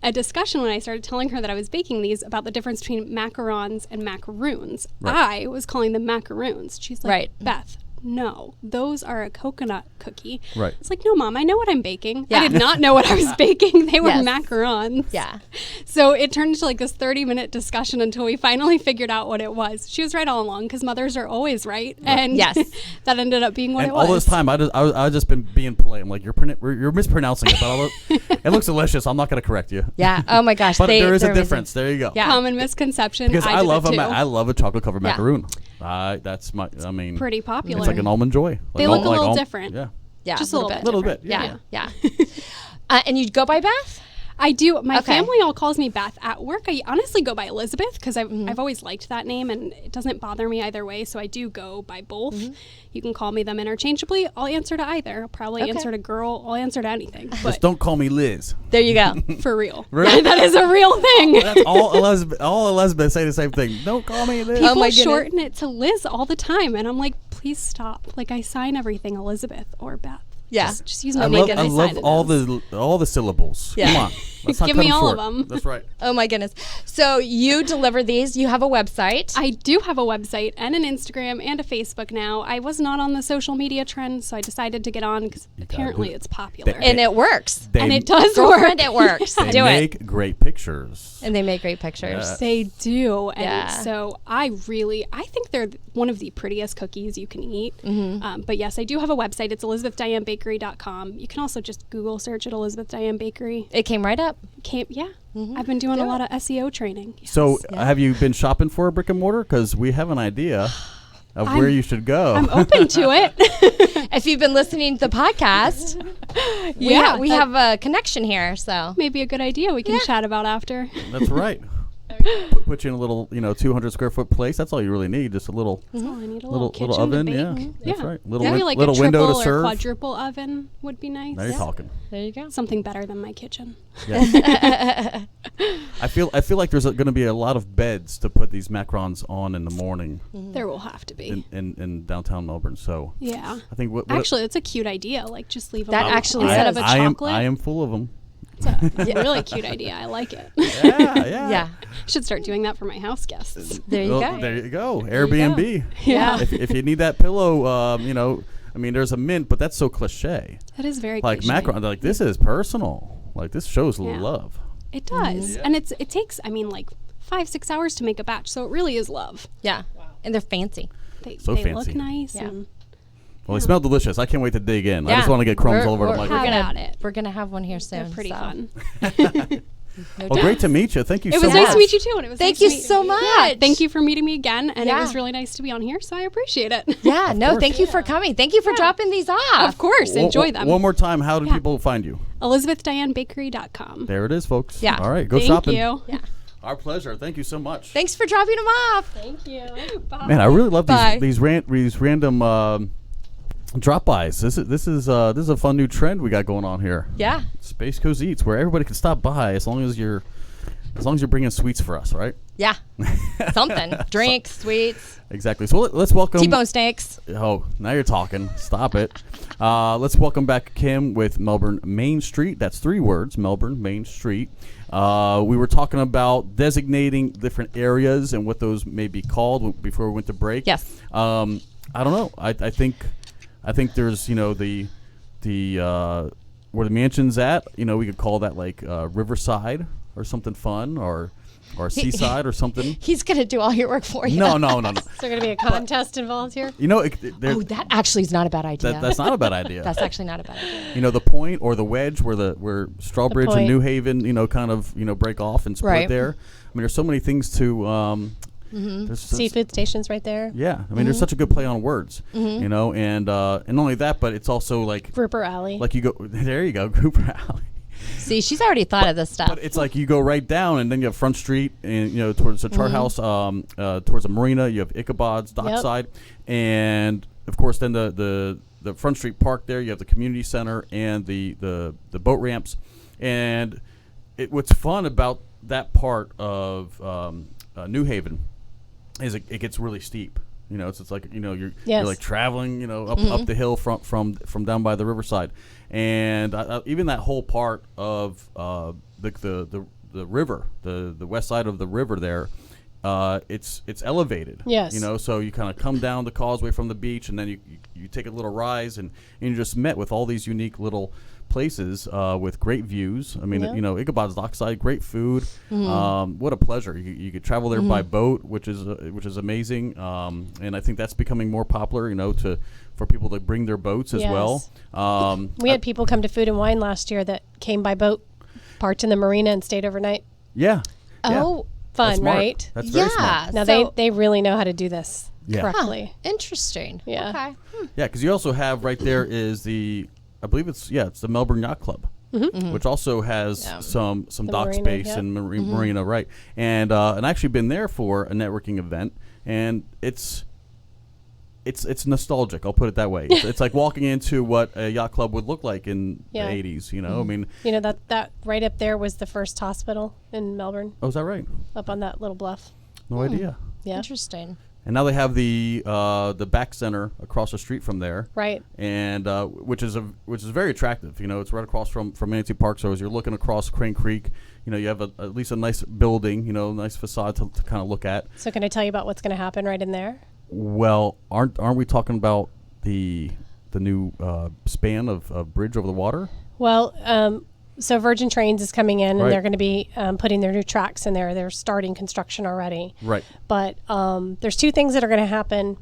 a discussion when I started telling her that I was baking these about the difference between macarons and macaroons. Right. I was calling them macaroons. She's like, Right. Beth, no, those are a coconut cookie. Right. It's like, no, Mom, I know what I'm baking. Yeah. I did not know what I was baking. They were Yes. macarons. Yeah. So it turned into like this 30-minute discussion until we finally figured out what it was. She was right all along because mothers are always right. And Yes. that ended up being what And it was. all this time, I just been being polite. I'm like, you're mispronouncing it, but it looks delicious. I'm not going to correct you. Yeah. Oh my gosh. But there is a they're amazing. difference. There you go. Yeah. Common misconception. Because I did love it too. I love a chocolate covered Yeah. macaroon. That's my. I mean, Pretty popular. it's like an almond joy. They Like look a little almond- different. Yeah. Yeah. Just a little bit. Little different. bit, Yeah. Yeah. And you go by Beth? I do. My Okay. family all calls me Beth. At work, I honestly go by Elizabeth because Mm-hmm. I've always liked that name and it doesn't bother me either way. So I do go by both. Mm-hmm. You can call me them interchangeably. I'll answer to either. I'll probably Okay. answer to girl. I'll answer to anything. Just But don't call me Liz. There you go. for real. Really? that is a real thing. That's all Elizabeth. All Elizabeth say the same thing. Don't call me Liz. Oh People my goodness. shorten it to Liz all the time. And I'm like, please stop. Like, I sign everything Elizabeth or Beth. Yeah. Just use my I name. love, and I sign love it all the syllables. Yeah. Come on. Let's not Give cut me them all of short. them. That's right. Oh my goodness. So you deliver these. You have a website. I do have a website and an Instagram and a Facebook now. I was not on the social media trend, so I decided to get on because apparently do it. it's popular. and it works. They, and it does Girlfriend, work. it works. They Do it. make great pictures. And they make great pictures. Yeah. They do. And Yeah. so I think they're one of the prettiest cookies you can eat. But yes, I do have a website. It's elizabethdianebakery.com. You can also just Google search it, Elizabeth Diane Bakery. It came right up. I've been doing a lot of SEO training. So, Yeah. have you been shopping for a brick and mortar? Because we have an idea of where you should go. I'm open to it. If you've been listening to the podcast, Yeah, we that- have a connection here. So Maybe a good idea we can chat about after. That's right. Put you in a little, 200 square foot place. That's all you really need. Just a little, Oh, I need a little kitchen oven. to bake. Yeah, that's right. Little, Maybe like little a window triple to or serve. quadruple oven would be nice. Now you're talking. there you go. Something better than my kitchen. Yeah. I feel like there's going to be a lot of beds to put these macarons on in the morning There will have to be. in downtown Melbourne. So Yeah. I think what Actually, it's a cute idea. Like, just leave them That out actually instead is. of a I chocolate. am full of them. It's a really cute idea. I like it. Yeah. Yeah. Should start doing that for my house guests. There you Well, go. There you go. Airbnb. Yeah. If you need that pillow, I mean, there's a mint, but that's so cliche. That is very Like cliche. macaron, like this is personal. Like this shows Yeah. love. It does, and it takes. I mean, like 5-6 hours to make a batch, so it really is love. Yeah. And they're fancy. They So look fancy. nice. Yeah. And Well, they smell delicious. I can't wait to dig in. I Yeah. just want to get crumbs We're- all over we're- them. Have Like, at it. We're going to have one here soon. They're pretty so. fun. No well, doubt. great to meet you. Thank you It so was much. nice to meet you too, and it was Thank nice to you meet so Yeah, much. thank you for meeting me again, and Yeah. it was really nice to be on here. So I appreciate it. Yeah. No, course. thank you for coming. Thank you for dropping these off. Of course, enjoy them. One more time, how do Yeah. people find you? ElizabethDianeBakery.com. There it is, folks. Yeah. All right, go Thank shopping. you. Yeah. Our pleasure. Thank you so much. Thanks for dropping them off. Thank you. Bye. Man, I really love Bye. these random drop-bys. This is a fun new trend we got going on here. Yeah. Space Coast Eats, where everybody can stop by as long as you're bringing sweets for us, right? Yeah. Something. Drinks, sweets, Exactly. So let's welcome. T-bone steaks. Oh, now you're talking. Stop it. Let's welcome back Kim with Melbourne Main Street. That's 3 words, Melbourne Main Street. We were talking about designating different areas and what those may be called before we went to break. Yes. I don't know. I think there's the where the mansion's at. We could call that like Riverside or something fun, or or Seaside or something. He's going to do all your work for you. No. Is there going to be a contest involved here? You know, That actually is not a bad idea. that's not a bad idea. That's actually not a bad idea. You know, the point or the wedge where Strawbridge and point. New Haven, kind of, break off and split Right. there. I mean, there's so many things to. There's Seafood stations right there. Yeah, I mean, there's such a good play on words, and not only that, but it's also like Grouper Alley. like you go there, you go, Grouper Alley. See, she's already thought of this stuff. But it's like you go right down, and then you have Front Street, and towards the chart house, towards the marina. You have Ichabod's dockside, and of course, then the Front Street Park there. You have the community center and the boat ramps, and what's fun about that part of New Haven is it gets really steep. It's like you're like traveling up the hill from down by the riverside, and even that whole part of the river, the west side of the river there, it's elevated. Yes. So you kind of come down the causeway from the beach, and then you take a little rise, and you're just met with all these unique little places with great views. I mean, Ichabod's dockside, great food. What a pleasure! You could travel there by boat, which is amazing. And I think that's becoming more popular. For people to bring their boats as well. We had people come to Food and Wine last year that came by boat, parked in the marina, and stayed overnight. Yeah. Oh, Fun, That's smart. right? That's very smart. Now they really know how to do this correctly. Interesting. Yeah. Okay. Yeah, because you also have right there is I believe it's the Melbourne Yacht Club, which also has some dock marina, space and marina, right? And I actually been there for a networking event, and it's nostalgic. I'll put it that way. It's like walking into what a yacht club would look like in the 80s. I mean, that right up there was the first hospital in Melbourne. Oh, is that right? Up on that little bluff. No idea. Yeah. Interesting. And now they have the back center across the street from there, Right. and which is very attractive. It's right across from Manatee Park. So as you're looking across Crane Creek, you have at least a nice building, nice facade to kind of look at. So can I tell you about what's going to happen right in there? Well, aren't we talking about the new span of bridge over the water? Well, so Virgin Trains is coming in, and Right. they're going to be putting their new tracks in there. They're starting construction already. Right. But there's two things that are going to happen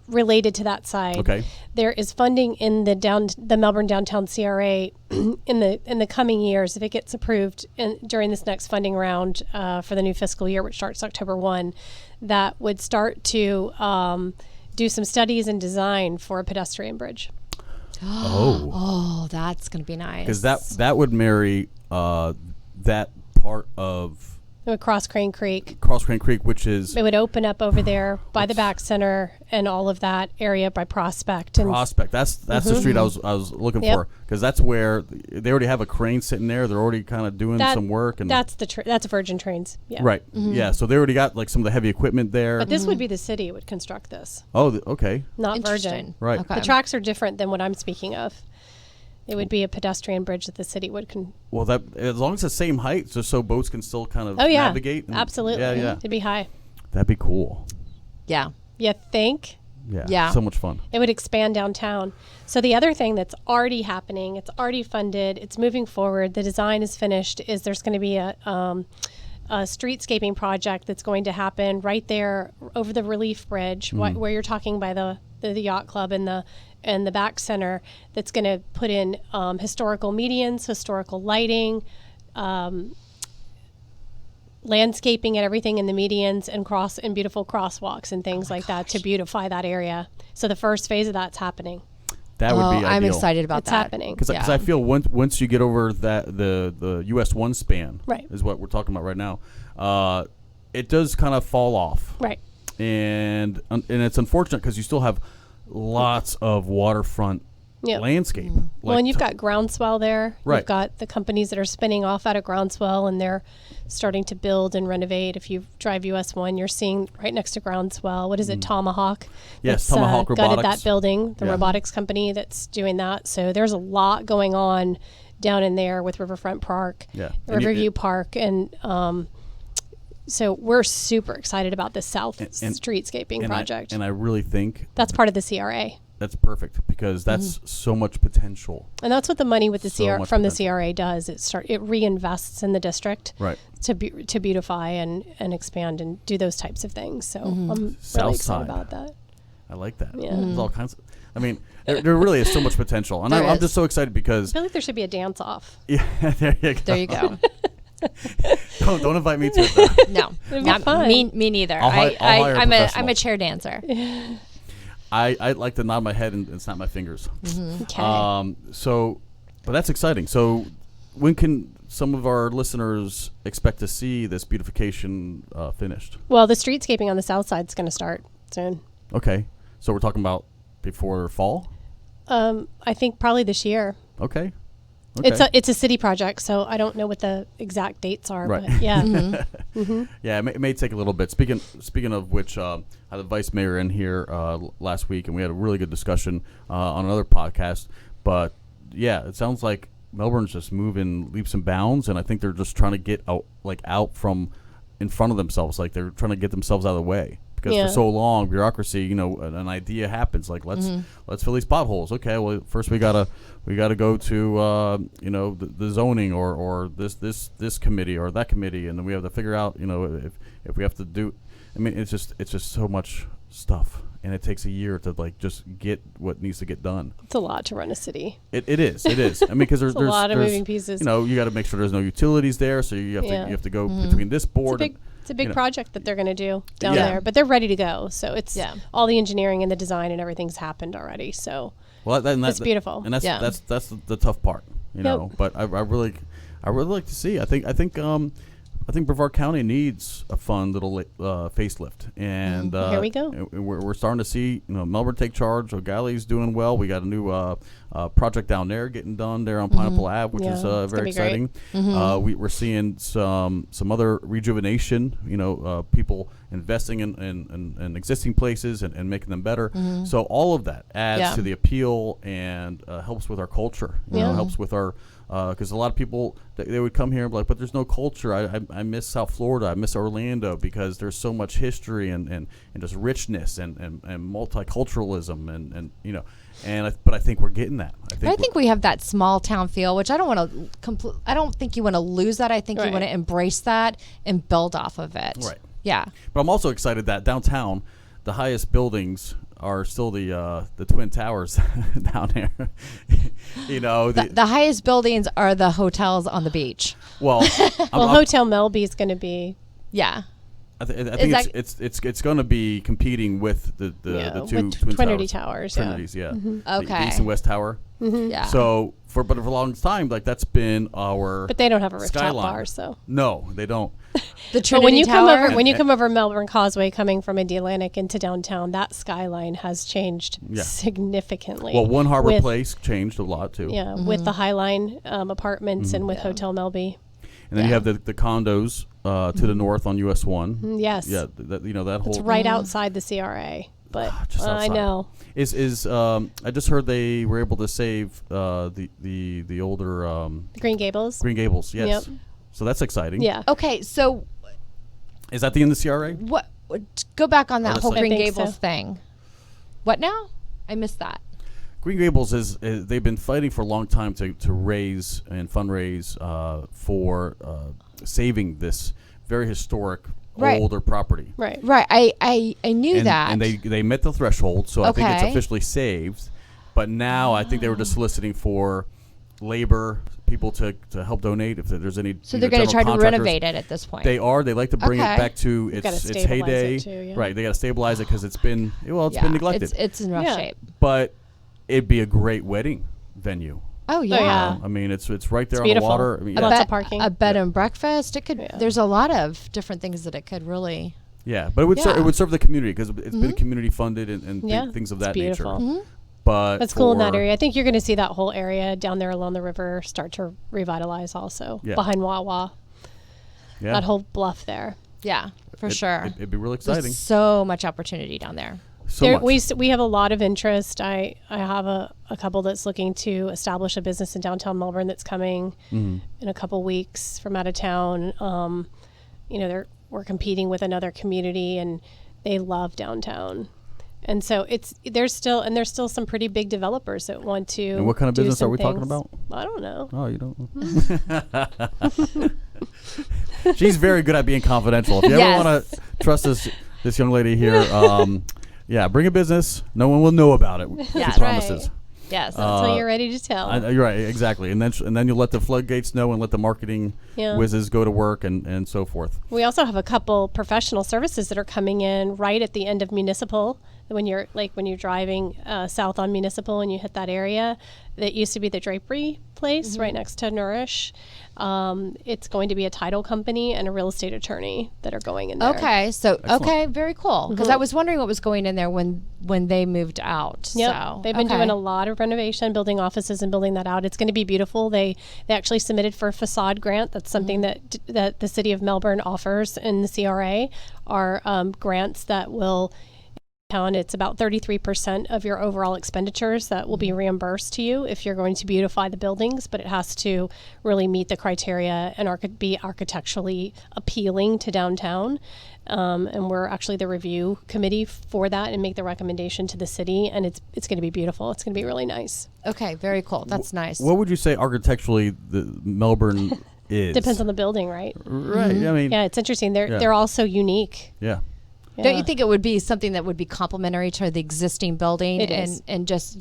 related to that side. Okay. There is funding in the Melbourne Downtown CRA in the coming years, if it gets approved during this next funding round for the new fiscal year, which starts October 1, that would start to do some studies and design for a pedestrian bridge. Oh, that's going to be nice. Because that would marry that part of It would cross Crane Creek. which is It would open up over there by the back center and all of that area by Prospect. And Prospect. That's the street I was looking Yep. for, because that's where they already have a crane sitting there. They're already kind of doing some work, and that's that's Virgin Trains. Yeah. right. Yeah, so they already got like some of the heavy equipment there. But this would be the city would construct this, Okay. not Interesting. Virgin. Right. Okay. The tracks are different than what I'm speaking of. It would be a pedestrian bridge that the city would Well, that as long as it's the same height, just so boats can still kind of Oh yeah, navigate. And, absolutely. Yeah. It'd be high. That'd be cool. Yeah. You think? Yeah. So much fun. It would expand downtown. So the other thing that's already happening, it's already funded, it's moving forward, the design is finished, is there's going to be a streetscaping project that's going to happen right there over the Relief Bridge, where you're talking by the yacht club and the back center, that's going to put in historical medians, historical lighting, landscaping and everything in the medians, and beautiful crosswalks and things like that to beautify that area. So the first phase of that's happening. That would be ideal. I'm excited about It's that. happening. Because I feel once you get over that the US 1 span, Right. is what we're talking about right now, it does kind of fall off. Right. And it's unfortunate because you still have lots of waterfront Yep. landscape. Well, and you've got Groundswell there. Right. You've got the companies that are spinning off out of Groundswell, and they're starting to build and renovate. If you drive US 1, you're seeing right next to Groundswell, what is it, Tomahawk? Yes, That's, Tomahawk gutted Robotics. that building, the Yeah. robotics company that's doing that. So there's a lot going on down in there with Riverfront Park, Yeah. And Riverview Park, and so we're super excited about this South streetscaping project. And I really think That's part of the CRA. that's perfect because that's so much potential. And that's what the money with the So much from the potential. CRA does. It reinvests in the district Right. to beautify and expand and do those types of things. So I'm really South excited side. about that. I like that. Yeah. There's all kinds of, I mean, there really is so much potential. And There I'm is. just so excited because, I feel like there should be a dance off. yeah, there you go. There you go. Don't invite me to it, though. No, It'd be not fun. me neither. I'll hire a I'm professional. a chair dancer. I like to nod my head and snap my fingers. Okay. So, but that's exciting. So, when can some of our listeners expect to see this beautification finished? Well, the streetscaping on the south side is going to start soon. Okay, so we're talking about before fall. I think probably this year. Okay. It's a city project, so I don't know what the exact dates are. Right. But yeah. Yeah, it may take a little bit. Speaking of which, I had the vice mayor in here last week, and we had a really good discussion on another podcast. But yeah, it sounds like Melbourne's just moving leaps and bounds, and I think they're just trying to get out from in front of themselves, like they're trying to get themselves out of the way. Because Yeah. for so long, bureaucracy, an idea happens. Like let's fill these potholes. Okay, well first we gotta go to the zoning or this committee or that committee, and then we have to figure out if we have to do. I mean, it's just so much stuff, and it takes a year to just get what needs to get done. It's a lot to run a city. It is. I mean, because there's a lot of there's, moving pieces. You got to make sure there's no utilities there, so you have to go between this board. It's a big project that they're going to do down Yeah. there, but they're ready to go. So it's Yeah. all the engineering and the design and everything's happened already. So That's beautiful. and that's Yeah. that's the tough part, But I really like to see. I think Brevard-County needs a fun little facelift, and Here we go. We're starting to see Melbourne take charge. O'Galley's doing well. We got a new project down there getting done there on Pineapple Ave, which Yeah, is it's gonna very be great. exciting. We're seeing some other rejuvenation. People investing in existing places and making them better. So all of that adds Yeah. to the appeal and helps with our culture. Helps with our because a lot of people they would come here and be like, but there's no culture. I miss South Florida. I miss Orlando because there's so much history and just richness and multiculturalism but I think we're getting that. I think we have that small town feel, which I don't want to. I don't think you want to lose that. I think you Right. want to embrace that and build off of it. Right. Yeah. But I'm also excited that downtown, the highest buildings are still the Twin Towers down there. The highest buildings are the hotels on the beach. Well, Well, Hotel Melby is going to be Yeah. I think that- it's going to be competing with the two with Twin Trinity Towers. Towers, yeah. Trinities, yeah. The Okay. East and West Tower. Yeah. So for a long time, that's been our. but they don't have a rooftop Skyline. bar, so. No, they don't. The But Trinity when you Tower. come over Melbourne Causeway coming from Indialantic into downtown, that skyline has changed Yeah. significantly. Well, One Harbor with- Place changed a lot too. Yeah, with the Highline apartments and with Hotel Melby. And then you have the condos to the north on US 1. Yes. Yeah, that whole. It's right outside the CRA. But just I outside. know. Is I just heard they were able to save the older Green Gables. Green Gables. Yes. Yep. So that's exciting. Yeah. Okay, so Is that the end of the CRA? what? Go back on that the whole site. Green I think Gables so. thing. What now? I missed that. Green Gables is they've been fighting for a long time to raise and fundraise for saving this very historic Right. older property. Right. Right. I knew that. And they met the threshold, so I think it's Okay. officially saved. But now I think they were just soliciting for labor, people to help donate if there's any. so they're going to try to renovate it at this point. They are. They like to bring Okay. it back to gotta its stabilize heyday. it too, yeah. Right. They got to stabilize it because it's been been neglected. It's in rough Yeah. shape. But it'd be a great wedding venue. Oh yeah. yeah. I mean, it's right there on beautiful. the water. I mean, Lots yeah. of parking. A bed and breakfast. It could. Yeah. There's a lot of different things that it could really. Yeah, but it would Yeah. it would serve the community because it's been community funded and Yeah, things of it's that beautiful. nature. But That's cool in that for- area. I think you're going to see that whole area down there along the river start to revitalize also. Yeah. Behind Wawa. Yeah, That whole bluff there. Yeah, for sure. It'd be really exciting. There's so much opportunity down there. So There, much. we have a lot of interest. I have a couple that's looking to establish a business in downtown Melbourne that's coming in a couple weeks from out of town. We're competing with another community and they love downtown. And so there's still some pretty big developers that want to. And what kind of do business some are we talking things. about? I don't know. Oh, you don't. She's very good at being confidential. If you Yes. ever want to trust this young lady here, yeah, bring a business. No one will know about it. Yes. She promises. Right. Yes. Until you're ready to tell. You're right, exactly. And then you let the floodgates know and let the marketing Yeah. whizzes go to work and so forth. We also have a couple professional services that are coming in right at the end of Municipal. When you're driving south on Municipal and you hit that area, that used to be the drapery place right next to Nourish. It's going to be a title company and a real estate attorney that are going in there. Okay, so Excellent. okay, very cool. Because I was wondering what was going in there when they moved out. Yep. So They've been doing a lot of renovation, building offices and building that out. It's going to be beautiful. They actually submitted for a facade grant. That's something that the city of Melbourne offers in the CRA, are grants that will it's about 33% of your overall expenditures that will be reimbursed to you if you're going to beautify the buildings, but it has to really meet the criteria and be architecturally appealing to downtown. And we're actually the review committee for that and make the recommendation to the city, and it's going to be beautiful. It's going to be really nice. Okay, very cool. That's nice. What would you say architecturally the Melbourne is? Depends on the building, right? Right. I mean, Yeah, it's interesting. They're all so unique. yeah. Don't Yeah. you think it would be something that would be complementary to the existing building? It is. And just,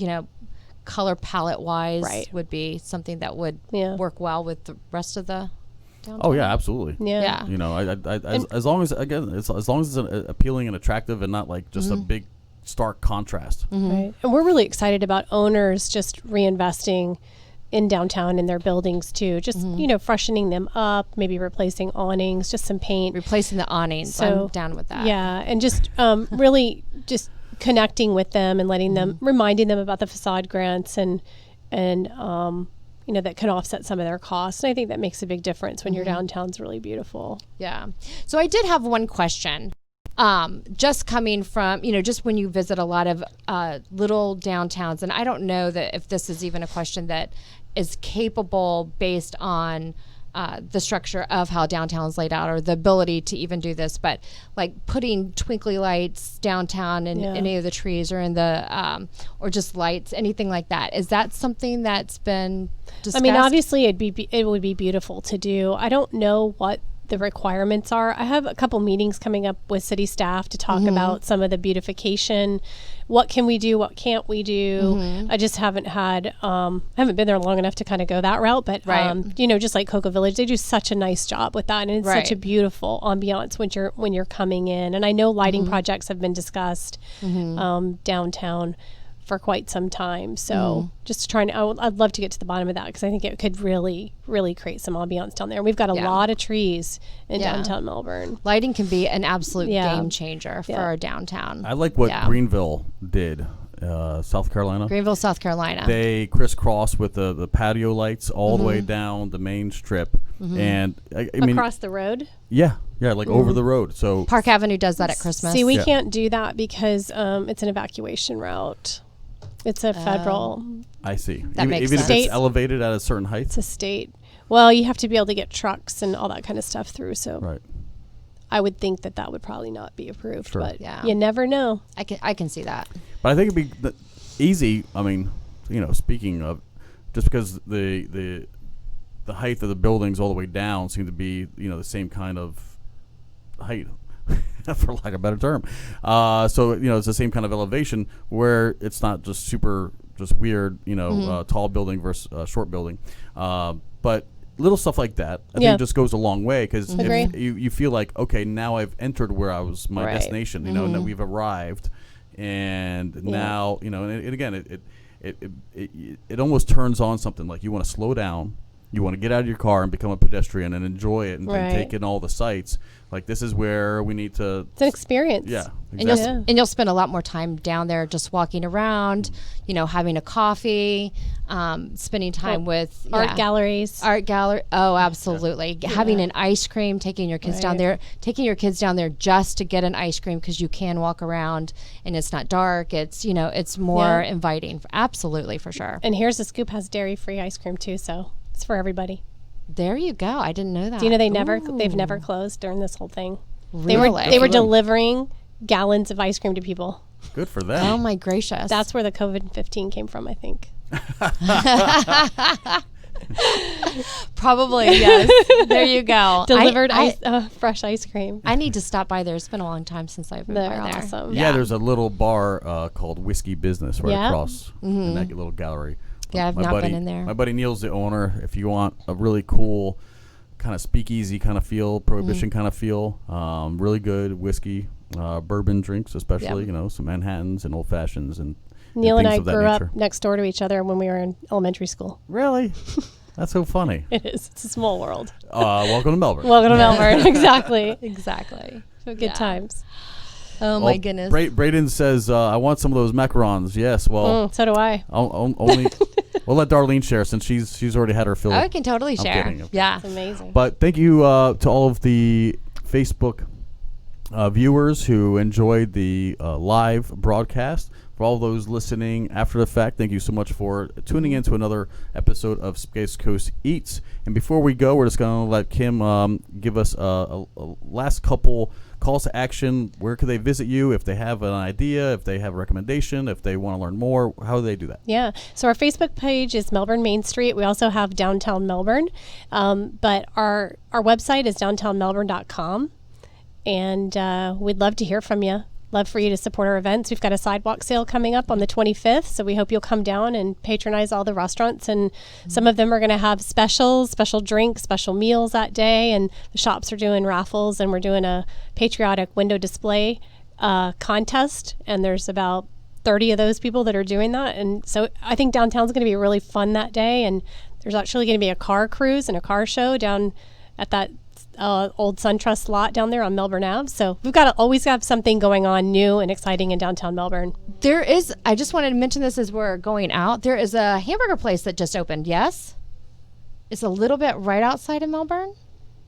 color palette wise Right. would be something that would Yeah. work well with the rest of the downtown? Oh yeah, absolutely. Yeah. Yeah. You know, as long as it's appealing and attractive and not like just a big stark contrast. Right. And we're really excited about owners just reinvesting in downtown in their buildings too. Just, freshening them up, maybe replacing awnings, just some paint. Replacing the awnings. So, I'm down with that. Yeah. And just really just connecting with them and letting them, reminding them about the facade grants and that can offset some of their costs. And I think that makes a big difference when your downtown's really beautiful. Yeah. So I did have one question. Just coming from, just when you visit a lot of little downtowns, and I don't know that if this is even a question that is capable based on the structure of how downtown is laid out or the ability to even do this, but like putting twinkly lights downtown in any of the trees or in the or just lights, anything like that. Is that something that's been discussed? I mean, obviously it would be beautiful to do. I don't know what the requirements are. I have a couple meetings coming up with city staff to talk about some of the beautification. What can we do? What can't we do? I just haven't had, I haven't been there long enough to kind of go that route, but, just like Cocoa Village, they do such a nice job with that. And it's such a beautiful ambiance when you're coming in. And I know lighting projects have been discussed downtown for quite some time. So just trying to, I'd love to get to the bottom of that because I think it could really, really create some ambiance down there. And we've got a lot of trees in downtown Melbourne. Lighting can be an absolute game changer for our downtown. I like what Greenville did, South Carolina. Greenville, South Carolina. They crisscross with the patio lights all the way down the main strip. And I mean, Across the road? Yeah, like over the road. So Park Avenue does that at Christmas. See, we can't do that because it's an evacuation route. It's a federal. I see. That makes even if sense. it's elevated at a certain height. It's a state. Well, you have to be able to get trucks and all that kind of stuff through. So Right. I would think that would probably not be approved. Sure. But Yeah. you never know. I can see that. But I think it'd be easy. I mean, speaking of, just because the height of the buildings all the way down seem to be the same kind of height, for lack of a better term. So it's the same kind of elevation where it's not just weird, tall building versus short building. But little stuff like that, I think just goes a long way because you feel like, okay, now I've entered where I was my destination. Now we've arrived, and now and again it almost turns on something like you want to slow down. You want to get out of your car and become a pedestrian and enjoy it and take in all the sights. Like, this is where we need to... It's an experience. Yeah, exactly. And you'll spend a lot more time down there just walking around, having a coffee, spending time with... Art galleries. Art gallery. Oh, absolutely. Yeah. Having an ice cream, taking your kids down there just to get an ice cream because you can walk around and it's not dark. It's, it's more inviting. Absolutely, for sure. And Here's the Scoop has dairy-free ice cream, too, so it's for everybody. There you go. I didn't know that. Do you know they've never closed during this whole thing? Really? They were delivering gallons of ice cream to people. Good for them. Oh my gracious. That's where the COVID-15 came from, I think. Probably, yes. There you go. Delivered fresh ice cream. I need to stop by there. It's been a long time since I've been They're by there. awesome. Yeah, there's a little bar called Whiskey Business right Yeah. across in that little gallery. Yeah, I've My not buddy- been in there. My buddy Neil's the owner. If you want a really cool kind of speakeasy kind of feel, prohibition kind of feel, really good whiskey, bourbon drinks especially, Yep. you know, some Manhattans and Old Fashions and Neil and things I of that grew nature. up next door to each other when we were in elementary school. Really? That's so funny. It is. It's a small world. Welcome to Melbourne. Welcome to Melbourne. Exactly. Exactly. So good Yeah. times. Oh my goodness. Braden says, I want some of those macarons. Yes, well, So do I. only we'll let Darlene share since she's already had her fill. I can totally share. kidding. Yeah. It's amazing. But thank you to all of the Facebook viewers who enjoyed the live broadcast. For all those listening after the fact, thank you so much for tuning in to another episode of Space Coast Eats. And before we go, we're just going to let Kim give us a last couple calls to action. Where could they visit you if they have an idea, if they have a recommendation, if they want to learn more? How do they do that? Yeah. So our Facebook page is Melbourne Main Street. We also have Downtown Melbourne. But our website is downtownmelbourne.com. And we'd love to hear from you. Love for you to support our events. We've got a sidewalk sale coming up on the 25th, so we hope you'll come down and patronize all the restaurants. And some of them are going to have specials, special drinks, special meals that day. And the shops are doing raffles, and we're doing a patriotic window display contest. And there's about 30 of those people that are doing that. And so I think downtown's going to be really fun that day. And there's actually going to be a car cruise and a car show down at that old SunTrust lot down there on Melbourne Ave. So we've got to always have something going on new and exciting in downtown Melbourne. There is, I just wanted to mention this as we're going out. There is a hamburger place that just opened, yes? It's a little bit right outside of Melbourne,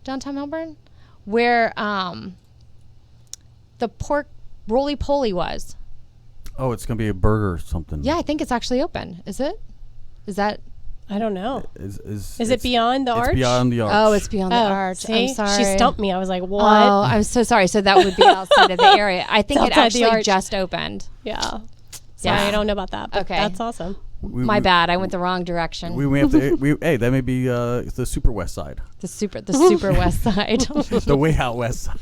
downtown Melbourne, where the pork roly-poly was. Oh, it's going to be a burger or something. Yeah, I think it's actually open. Is it? Is that? I don't know. Is it beyond the arch? It's beyond the arch. Oh, it's beyond the Oh, arch. see? I'm sorry. She stumped me. I was like, what? Oh, I'm so sorry. So that would be outside of the area. I think it outside the actually arch. just opened. Yeah. Sorry, Yeah. I don't know about that. But Okay. that's awesome. My bad. I went the wrong direction. We may have to. Hey, that may be the Super West Side, the super west side. the way out west side.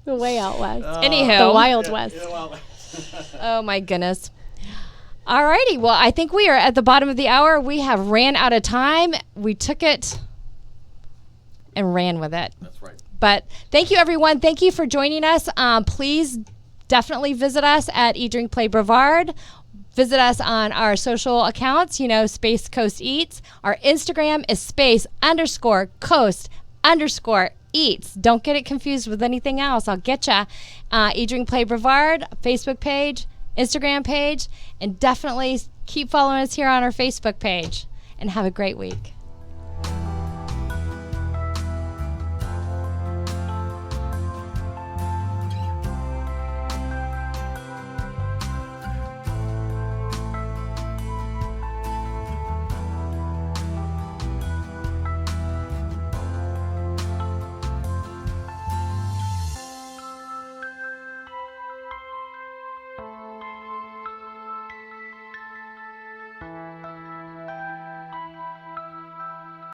The way out west. Anywho. The Wild West. Oh my goodness. Alrighty. Well, I think we are at the bottom of the hour. We have ran out of time. We took it and ran with it. That's right. But thank you, everyone. Thank you for joining us. Please definitely visit us at Eat Drink Play Brevard. Visit us on our social accounts, Space Coast Eats. Our Instagram is space_coast_eats. Don't get it confused with anything else. I'll get ya. Eat Drink Play Brevard, Facebook page, Instagram page, and definitely keep following us here on our Facebook page. And have a great week.